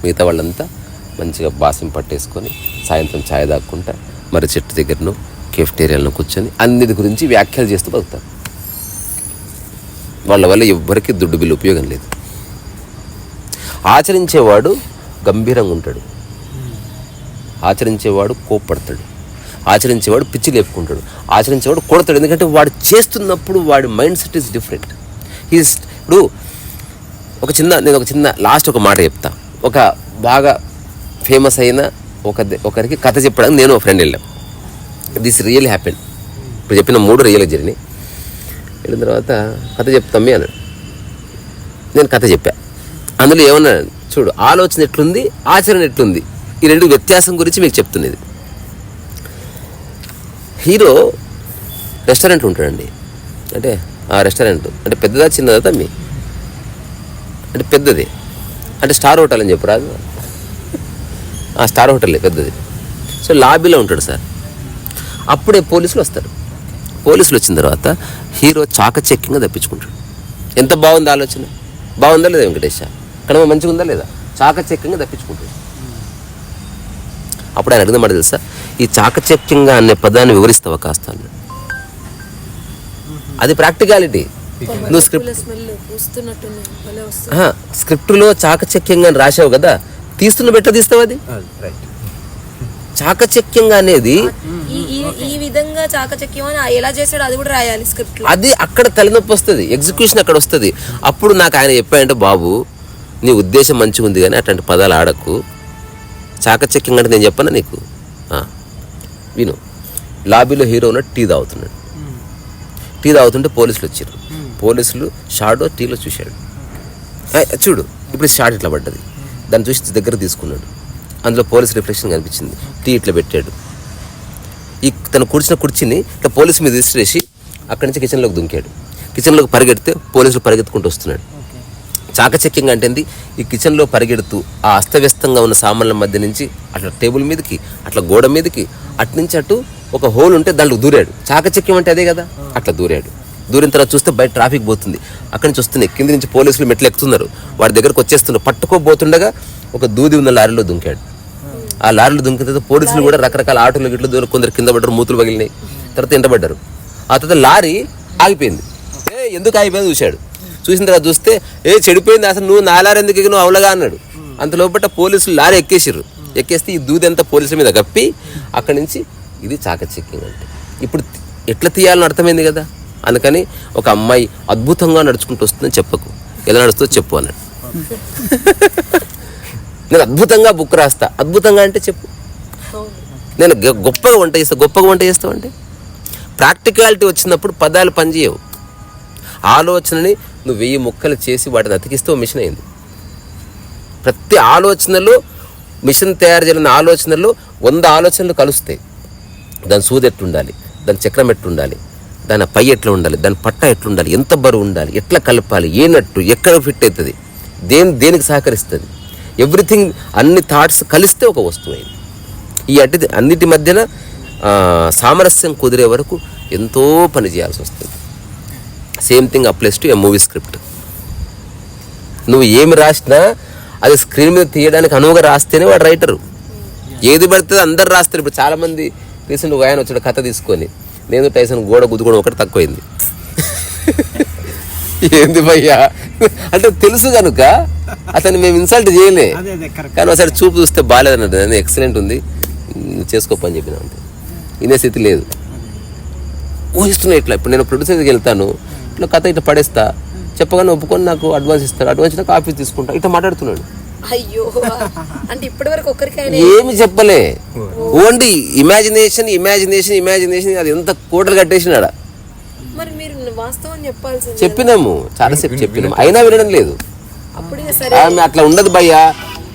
మిగతా వాళ్ళంతా మంచిగా బాసిం పట్టేసుకొని సాయంత్రం ఛాయ్ తాక్కుంటా మరి చెట్టు దగ్గరను కెఫ్టేరియాలను కూర్చొని అన్నిటి గురించి వ్యాఖ్యలు చేస్తూ బతుకుతారు. వాళ్ళ వల్ల ఎవ్వరికీ దుడ్డు బిల్లు ఉపయోగం లేదు. ఆచరించేవాడు గంభీరంగా ఉంటాడు, ఆచరించేవాడు కోప్పడతాడు, ఆచరించేవాడు పిచ్చి లేపుకుంటాడు, ఆచరించేవాడు కొడతాడు. ఎందుకంటే వాడు చేస్తున్నప్పుడు వాడి మైండ్ సెట్ ఈస్ డిఫరెంట్. ఇప్పుడు నేను ఒక చిన్న లాస్ట్ ఒక మాట చెప్తా. ఒక బాగా ఫేమస్ అయిన ఒకరికి కథ చెప్పడానికి నేను ఒక ఫ్రెండ్ వెళ్ళాం. This real happen. ఇప్పుడు చెప్పిన 3 రియల్గా జరిగినాయి. వెళ్ళిన తర్వాత కథ చెప్తామే అన్నాడు. నేను కథ చెప్పా. అందులో ఏమన్నాడు, చూడు ఆలోచన ఎట్లుంది, ఆచరణ ఎట్లుంది, ఈ 2 వ్యత్యాసం గురించి మీకు చెప్తున్నది. హీరో రెస్టారెంట్ ఉంటాడండి. అంటే ఆ రెస్టారెంట్ అంటే పెద్దదా చిన్నదా తమ్మి? అంటే పెద్దది. అంటే స్టార్ హోటల్ అని చెప్పరాదు, ఆ స్టార్ హోటలే పెద్దది. సో లాబీలో ఉంటాడు సార్. అప్పుడే పోలీసులు వస్తారు. పోలీసులు వచ్చిన తర్వాత హీరో చాకచక్యంగా తప్పించుకుంటాడు. ఎంత బాగుంది ఆలోచన, బాగుందా లేదా వెంకటేష్? కడమ మంచిగా ఉందా లేదా? చాకచక్యంగా తప్పించుకుంటాడు. అప్పుడు ఆయన అడిగిన మాట తెలుసా, ఈ చాకచక్యంగా అనే పదాన్ని వివరిస్తావా కాస్త అన్నాడు. అది ప్రాక్టికాలిటీ. నువ్వు స్క్రిప్టులో చాకచక్యంగా రాసావు కదా, తీస్తున్న బెట్ట తీస్తావు. అది చాకచక్యంగా అనేది ఈ విధంగా చాకచక్యం అని ఎలా చేసాడు అది కూడా రాయాలి స్క్రిప్ట్. అది అక్కడ తలనొప్పి వస్తుంది, ఎగ్జిక్యూషన్ అక్కడ వస్తుంది. అప్పుడు నాకు ఆయన చెప్పాడంటే, బాబు నీ ఉద్దేశం మంచిగా ఉంది కానీ అట్లాంటి పదాలు ఆడకు. చాకచక్యంగా అంటే నేను చెప్పాను నీకు. విను, లాబీలో హీరో ఉన్నాడు, టీ తాగుతున్నాడు. టీ తాగుతుంటే పోలీసులు వచ్చారు. పోలీసులు షాడో టీలో చూశాడు. చూడు ఇప్పుడు షాట్ ఇట్లా పడ్డది, దాన్ని చూసి దగ్గర తీసుకున్నాడు. అందులో పోలీస్ రిఫ్లెక్షన్ కనిపించింది. టీ ఇట్లా పెట్టాడు. తను కూర్చున్న కుర్చీని ఇట్లా పోలీసు మీద విసిరేసి అక్కడి నుంచి కిచెన్లోకి దుంకాడు. కిచెన్లోకి పరిగెడితే పోలీసులు పరిగెత్తుకుంటూ వస్తున్నాడు. చాకచక్యంగా అంటే ఈ కిచెన్లో పరిగెడుతూ ఆ అస్తవ్యస్తంగా ఉన్న సామాన్ల మధ్య నుంచి అట్లా టేబుల్ మీదకి, అట్లా గోడ మీదకి, అట్నుంచి అటు ఒక హోల్ ఉంటే దాంట్లో దూరాడు. చాకచక్యం అంటే అదే కదా. అట్లా దూరాడు. దూరిన తర్వాత చూస్తే బయట ట్రాఫిక్ పోతుంది. అక్కడి నుంచి వస్తున్నాయి, కింద నుంచి పోలీసులు మెట్లు ఎక్కుతున్నారు. వాడి దగ్గరకు వచ్చేస్తున్నారు. పట్టుకోబోతుండగా ఒక దూది ఉన్న లారీలో దుంకాడు. ఆ లారీలో దుంకిన తర్వాత పోలీసులు కూడా రకరకాల ఆటోలు గిట్లు దూరం, కొందరు కింద పడ్డారు, మూతులు పగిలినాయి. తర్వాత ఎంటబడ్డారు. ఆ తర్వాత లారీ ఆగిపోయింది. ఎందుకు ఆగిపోయింది చూశాడు. చూసిన తర్వాత చూస్తే చెడిపోయింది, అసలు నువ్వు నా లారీ ఎందుకు ఎక్కి నువ్వు అవలగా అన్నాడు. అంత లోపల పోలీసులు లారీ ఎక్కేసారు. ఎక్కేస్తే ఈ దూది అంతా పోలీసుల మీద కప్పి అక్కడి నుంచి ఇది చాకచక్యం అంటే. ఇప్పుడు ఎట్లా తీయాలని అర్థమైంది కదా. అందుకని ఒక అమ్మాయి అద్భుతంగా నడుచుకుంటూ వస్తుందని చెప్పకు, ఎలా నడుస్తుందో చెప్పు అన్నాడు. నేను అద్భుతంగా బుక్ రాస్తా, అద్భుతంగా అంటే చెప్పు. నేను గొప్పగా వంట చేస్తా, గొప్పగా వంట చేస్తావు అంటే. ప్రాక్టికాలిటీ వచ్చినప్పుడు పదాలు పనిచేయవు. ఆలోచనని నువ్వు 1000 ముక్కలు చేసి వాటిని అతికిస్తే మిషన్ అయింది. ప్రతి ఆలోచనలో మిషన్ తయారు చేయాలన్న ఆలోచనలో 100 ఆలోచనలు కలుస్తాయి. దాని సూది ఎట్లుండాలి, దాని చక్రం ఎట్లుండాలి, దాని పై ఎట్లా ఉండాలి, దాని పట్ట ఎట్లుండాలి, ఎంత బరువు ఉండాలి, ఎట్లా కలపాలి, ఏ నట్టు ఎక్కడ ఫిట్ అవుతుంది, దేనికి సహకరిస్తుంది, ఎవ్రీథింగ్ అన్ని థాట్స్ కలిస్తే ఒక వస్తువు అయింది. ఈ అన్నిటి మధ్యన సామరస్యం కుదిరే వరకు ఎంతో పని చేయాల్సి వస్తుంది. Same thing applies to A movie script. నువ్వు ఏమి రాసినా అది స్క్రీన్ మీద తీయడానికి అనువుగా రాస్తేనే వాడు రైటరు. ఏది పడుతుంది అందరు రాస్తారు. ఇప్పుడు చాలామంది రీసెంట్ ఒక ఆయన వచ్చాడు కథ తీసుకొని, నేను టైసన్ గోడ గుద్దుకోవడం ఒకటి తక్కువైంది. ఏంది భయ్యా అంటే తెలుసు కనుక అతన్ని మేము ఇన్సల్ట్ చేయలే, కానీ ఒకసారి చూపు చూస్తే బాగాలేదన్నట్టు. నేను ఎక్సలెంట్ ఉంది చేసుకోపని చెప్పిన అంతే. ఇనే స్థితి లేదు. ఊహిస్తున్నాయి ఇట్లా. ఇప్పుడు నేను ప్రొడ్యూసర్ దగ్గరికి వెళ్తాను, ఇట్లా కథ ఇట్లా పడేస్తా, చెప్పగానే ఒప్పుకొని నాకు అడ్వాన్స్ ఇస్తారు, అడ్వాన్స్ నాకు ఆఫీస్ తీసుకుంటా, ఇట్లా మాట్లాడుతున్నాడు. అయ్యో, అంటే ఇప్పటి వరకు ఏమి చెప్పలే, ఓన్లీ ఇమాజినేషన్ ఇమాజినేషన్ ఇమాజినేషన్. అది ఎంత కోటలు కట్టేసినాడా. మరి మీరు వాస్తవం చెప్పాల్సింది. చెప్పినాము, చాలాసేపు చెప్పినాము, అయినా వినడం లేదు. అట్లా ఉండదు భయ్యా.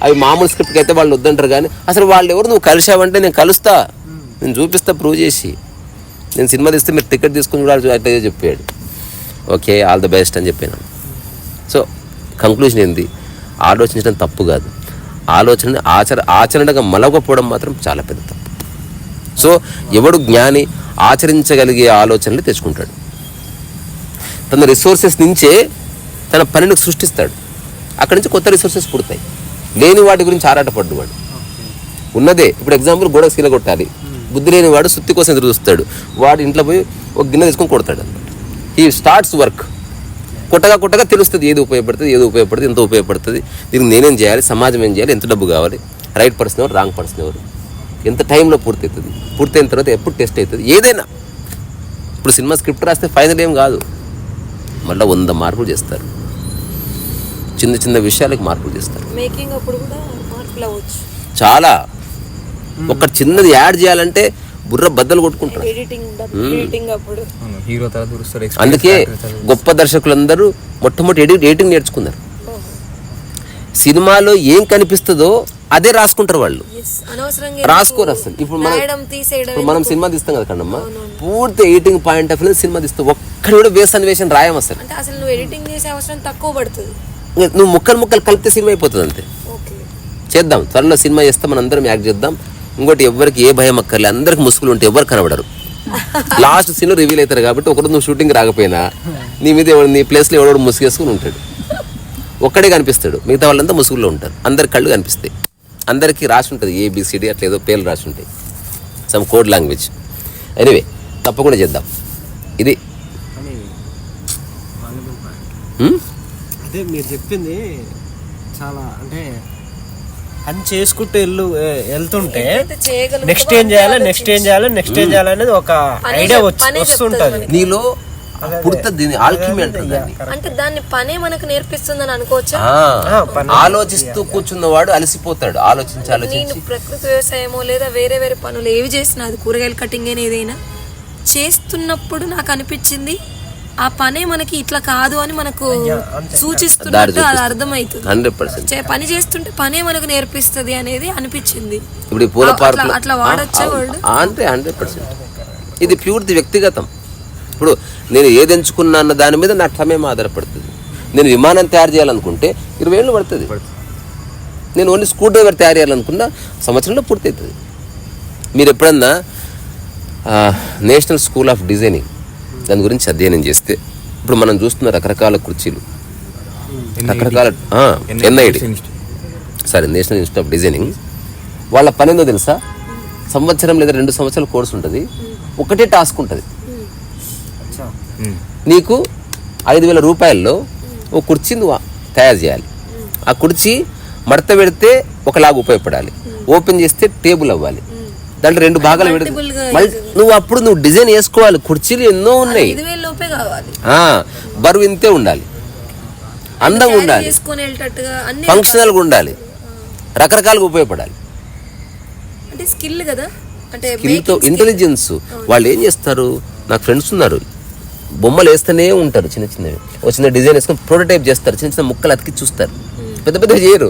అవి మామూలు స్క్రిప్ట్కి అయితే వాళ్ళు వద్దంటారు, కానీ అసలు వాళ్ళు ఎవరు నువ్వు కలిసావంటే నేను కలుస్తా, నేను చూపిస్తా ప్రూవ్ చేసి. నేను సినిమా తీస్తే మీరు టికెట్ తీసుకుని చూడాలి అట్లే చెప్పాడు. ఓకే, ఆల్ ద బెస్ట్ అని చెప్పాను. సో కంక్లూజన్ ఏంది, ఆలోచించడం తప్పు కాదు, ఆలోచనని ఆచరణగా మలగపోవడం మాత్రం చాలా పెద్ద తప్పు. సో ఎవడు జ్ఞాని ఆచరించగలిగే ఆలోచనలు తెచ్చుకుంటాడు. తన రిసోర్సెస్ నుంచే తన పనిని సృష్టిస్తాడు. అక్కడి నుంచి కొత్త రిసోర్సెస్ పుడతాయి. లేని వాటి గురించి ఆరాటపడ్డు వాడు. ఉన్నదే ఇప్పుడు ఎగ్జాంపుల్ గోడ సీల కొట్టాలి, బుద్ధి లేని వాడు సుత్తి కోసం ఎదురు చూస్తాడు. వాడు ఇంట్లో పోయి ఒక గిన్నె తీసుకొని కొడతాడు అనమాట. ఈ స్టార్ట్స్ వర్క్. కొట్టగా తెలుస్తుంది ఏది ఉపయోగపడుతుంది, ఎంత ఉపయోగపడుతుంది, దీనికి నేనేం చేయాలి, సమాజం ఏం చేయాలి, ఎంత డబ్బు కావాలి, రైట్ పర్సన్ ఎవరు, రాంగ్ పర్సన్ ఎవరు, ఎంత టైంలో పూర్తి అవుతుంది, పూర్తయిన తర్వాత ఎప్పుడు టెస్ట్ అవుతుంది. ఏదైనా ఇప్పుడు సినిమా స్క్రిప్ట్ రాస్తే ఫైనల్ ఏం కాదు, మళ్ళీ 100 మార్పులు చేస్తారు. చిన్న విషయాలకు మార్పులు చేస్తారు. మేకింగ్ అప్పుడు కూడా మార్పులు అవ్వచ్చు చాలా. ఒక చిన్నది యాడ్ చేయాలంటే బుర్ర బద్దలు కొట్టుకుంటారు. ఎడిటింగ్ అప్పుడు హీరో తర్వాత అందుకే గొప్ప దర్శకులందరూ మొట్టమొదటి ఎడిటింగ్ నేర్చుకున్నారు. సినిమాలో ఏం కనిపిస్తుందో అదే రాసుకుంటారు వాళ్ళు, రాసుకోరు అసలు. ఇప్పుడు మనం సినిమా తీస్తాం కదా కన్నమ్మ, పూర్తి editing point of view cinema తీస్తాం. ఒక్కడి కూడా వేస్ అన్వేషణ రాయం అసలు. నువ్వు ఎడిటింగ్ చేసే అవసరం తక్కువ పడుతుంది. నువ్వు ముక్కలు కలిపితే సినిమా అయిపోతుంది అంతే. చేద్దాం, త్వరలో సినిమా చేస్తాం, మనం అందరం యాక్ట్ చేద్దాం. ఇంకోటి ఎవరికి ఏ భయం అక్కర్లే, అందరికి ముసుగులు ఉంటే ఎవరు కనబడరు. లాస్ట్ సీన్ రివీల్ అవుతారు కాబట్టి ఒకరు నువ్వు షూటింగ్ రాకపోయినా నీ మీద నీ ప్లేస్లో ఎవడో ముసుగేసుకుని ఉంటాడు, ఒక్కడే కనిపిస్తాడు, మిగతా వాళ్ళంతా ముసుగులో ఉంటారు. అందరి కళ్ళు కనిపిస్తాయి, అందరికీ రాసి ఉంటుంది ABCD అట్లా ఏదో పేర్లు రాసి ఉంటాయి, సమ్ కోడ్ లాంగ్వేజ్. ఎనీవే తప్పకుండా చేద్దాం. ఇది అదే మీరు చెప్పింది చాలా, అంటే పని చేసుకుంటూ వెళ్తుంటే నెక్స్ట్ ఏం చేయాలి అనేది ఒక ఐడియా వస్తుంటది నీలో. అంటే దాన్ని పనే మనకు నేర్పిస్తుందని అనుకోవచ్చు. ఆలోచిస్తూ కూర్చున్నవాడు అలసిపోతాడు. ఆలోచించి ప్రకృతి వ్యవసాయమో లేదా వేరే పనులు ఏవి చేసినా, అది కూరగాయలు కటింగ్ ఏదైనా చేస్తున్నప్పుడు నాకు అనిపించింది ఆ పనే మనకి ఇట్లా కాదు అని మనకు సూచిస్తున్నట్టు అది అర్థమవుతుంది. 100% పని చేస్తుంటే పనే మనకు నేర్పిస్తుంది అనేది అనిపించింది. ఇప్పుడు పూల పార్క్ అట్లా వాడచ్చా వాళ్ళు? అంటే 100% ఇది ప్యూర్ది వ్యక్తిగతం. ఇప్పుడు నేను ఏది ఎంచుకున్నా అన్న దాని మీద నా సమయం ఆధారపడుతుంది. నేను విమానం తయారు చేయాలనుకుంటే 20 ఏళ్ళు పడుతుంది. నేను ఓన్లీ స్క్రూ డ్రైవర్ తయారు చేయాలనుకున్నా సంవత్సరంలో పూర్తి అవుతుంది. మీరు ఎప్పుడన్నా నేషనల్ స్కూల్ ఆఫ్ డిజైనింగ్ దాని గురించి అధ్యయనం చేస్తే, ఇప్పుడు మనం చూస్తున్న రకరకాల కుర్చీలు, రకరకాల NID national institute of designing, వాళ్ళ పని ఏందో తెలుసా? సంవత్సరం లేదా 2 సంవత్సరాల కోర్సు ఉంటుంది, ఒకటే టాస్క్ ఉంటుంది. నీకు 5,000 రూపాయల్లో ఓ కుర్చీ నువ్వు తయారు చేయాలి. ఆ కుర్చీ మడత పెడితే ఒకలాగా ఉపయోగపడాలి, ఓపెన్ చేస్తే టేబుల్ అవ్వాలి, దాంట్లో 2 భాగాలు పెడితే నువ్వు డిజైన్ వేసుకోవాలి. కుర్చీలు ఎన్నో ఉన్నాయి, బరువు ఇంతే ఉండాలి, అందంగా ఉండాలి, ఫంక్షనల్గా ఉండాలి, రకరకాలుగా ఉపయోగపడాలి. స్కిల్తో ఇంటెలిజెన్స్. వాళ్ళు ఏం చేస్తారు, నాకు ఫ్రెండ్స్ ఉన్నారు, బొమ్మలు వేస్తూనే ఉంటారు, చిన్నవి ఒక చిన్న డిజైన్ వేసుకొని ప్రోటోటైప్ చేస్తారు, చిన్న ముక్కలు అతికి చూస్తారు, పెద్ద చేయరు.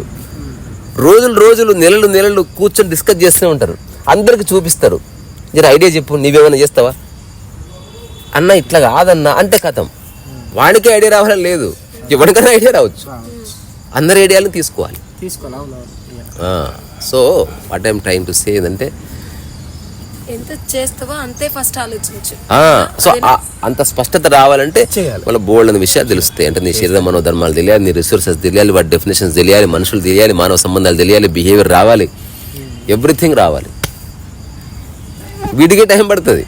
రోజులు నెలలు కూర్చొని డిస్కస్ చేస్తూనే ఉంటారు, అందరికి చూపిస్తారు. జర ఐడియా చెప్పు, నీవేమైనా చేస్తావా అన్న, ఇట్లా కాదన్నా అంటే కథం. వాడికే ఐడియా రావాలని లేదు, ఎవరికైనా ఐడియా రావచ్చు, అందరి ఐడియాలను తీసుకోవాలి. So what I'm trying to say ఏంటంటే, ఎంత చేస్తావో అంతే ఫస్ట్ ఆలోచించు. సో అంత స్పష్టత రావాలంటే మన బోల్డ్ అనే విషయాలు తెలుస్తాయి. అంటే నీ శరీర మనోధర్మాలు తెలియాలి, నీ రిసోర్సెస్ తెలియాలి, వాటి డెఫినేషన్స్ తెలియాలి, మనుషులు తెలియాలి, మానవ సంబంధాలు తెలియాలి, బిహేవియర్ రావాలి, ఎవ్రీథింగ్ రావాలి. వీటికే టైం పడుతుంది,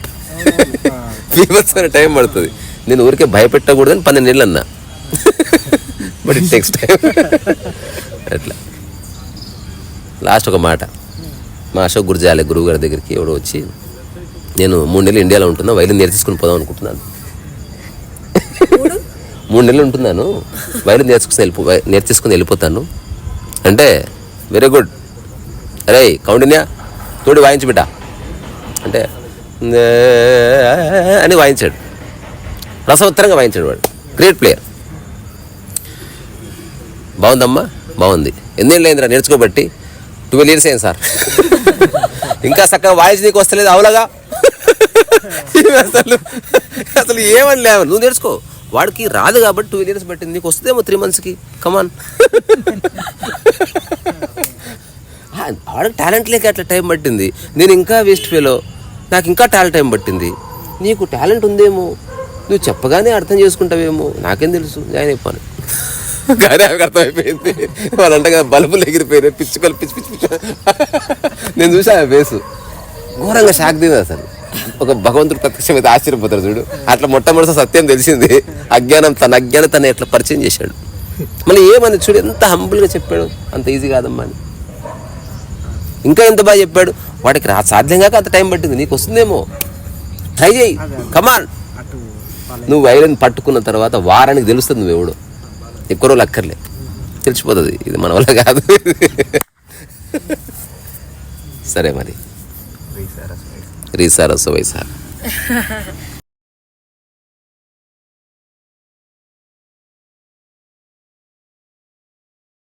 టైం పడుతుంది. నేను ఊరికే భయపెట్టకూడదని 12 ఏళ్ళు అన్నా, బట్ ఇట్ టేక్స్ టైం. అట్లా లాస్ట్ ఒక మాట, మా అశోక్ గుర్జాలే గురువు గారి దగ్గరికి ఎవడో వచ్చి, నేను 3 నెలలు ఇండియాలో ఉంటున్నా, వైలిన్ నేర్చుకుని పోదాం అనుకుంటున్నాను. 3 నెలలు ఉంటున్నాను, వైలిన్ నేర్చేసుకుని వెళ్ళిపోతాను అంటే, వెరీ గుడ్, అరే కౌండిన్యా తోడి వాయించు బిడ్డ అంటే అని వాయించాడు, రసవత్తరంగా వాయించాడు వాడు. Great player. బాగుందమ్మా, బాగుంది. ఎన్నేళ్ళు అయిందిరా నేర్చుకోబట్టి? 12 years అయింది సార్. ఇంకా చక్కగా వాయిస్ నీకు వస్తలేదు అవులగా. అసలు ఏమని లేవు, నువ్వు నేర్చుకో. వాడికి రాదు కాబట్టి 12 years పట్టింది, నీకు వస్తుందేమో 3 monthsకి. కమాన్. వాడికి టాలెంట్ లేక అట్లా టైం పట్టింది, నేను ఇంకా వేస్ట్ ఫెలో, నాకు ఇంకా టైం పట్టింది. నీకు టాలెంట్ ఉందేమో, నువ్వు చెప్పగానే అర్థం చేసుకుంటావేమో, నాకేం తెలుసు, జాయిన్ అయిపోను. కానీ ఆమెకు అర్థమైపోయింది. వాళ్ళంట కదా బల్బులు ఎగిరిపోయినాయి, పిచ్చుకలు పిచ్చి పిచ్చి పిచ్చి. నేను చూసా ఆమె ఫేసు, ఘోరంగా షాక్ తింది అసలు. ఒక భగవంతుడు ప్రత్యక్షమైతే ఆశ్చర్యపోతాడు చూడు, అట్లా మొట్టమొదటి సత్యం తెలిసింది. తన అజ్ఞానం తను ఎట్లా పరిచయం చేశాడు. మళ్ళీ ఏమని చూడు, ఎంత హంబుల్గా చెప్పాడు, అంత ఈజీ కాదమ్మా అని. ఇంకా ఎంత బాగా చెప్పాడు. వాడికి సాధ్యం కాక అంత టైం పట్టింది, నీకు వస్తుందేమో, ట్రై చేయి, కమాన్. అటు నువ్వు వైలెన్ పట్టుకున్న తర్వాత వారానికి తెలుస్తుంది నువ్వు ఎవడో. ఎక్కువ రోజులు అక్కర్లే, తెలిసిపోతుంది ఇది మన వల్ల కాదు. సరే మరి, రీసారా సో వైసారా.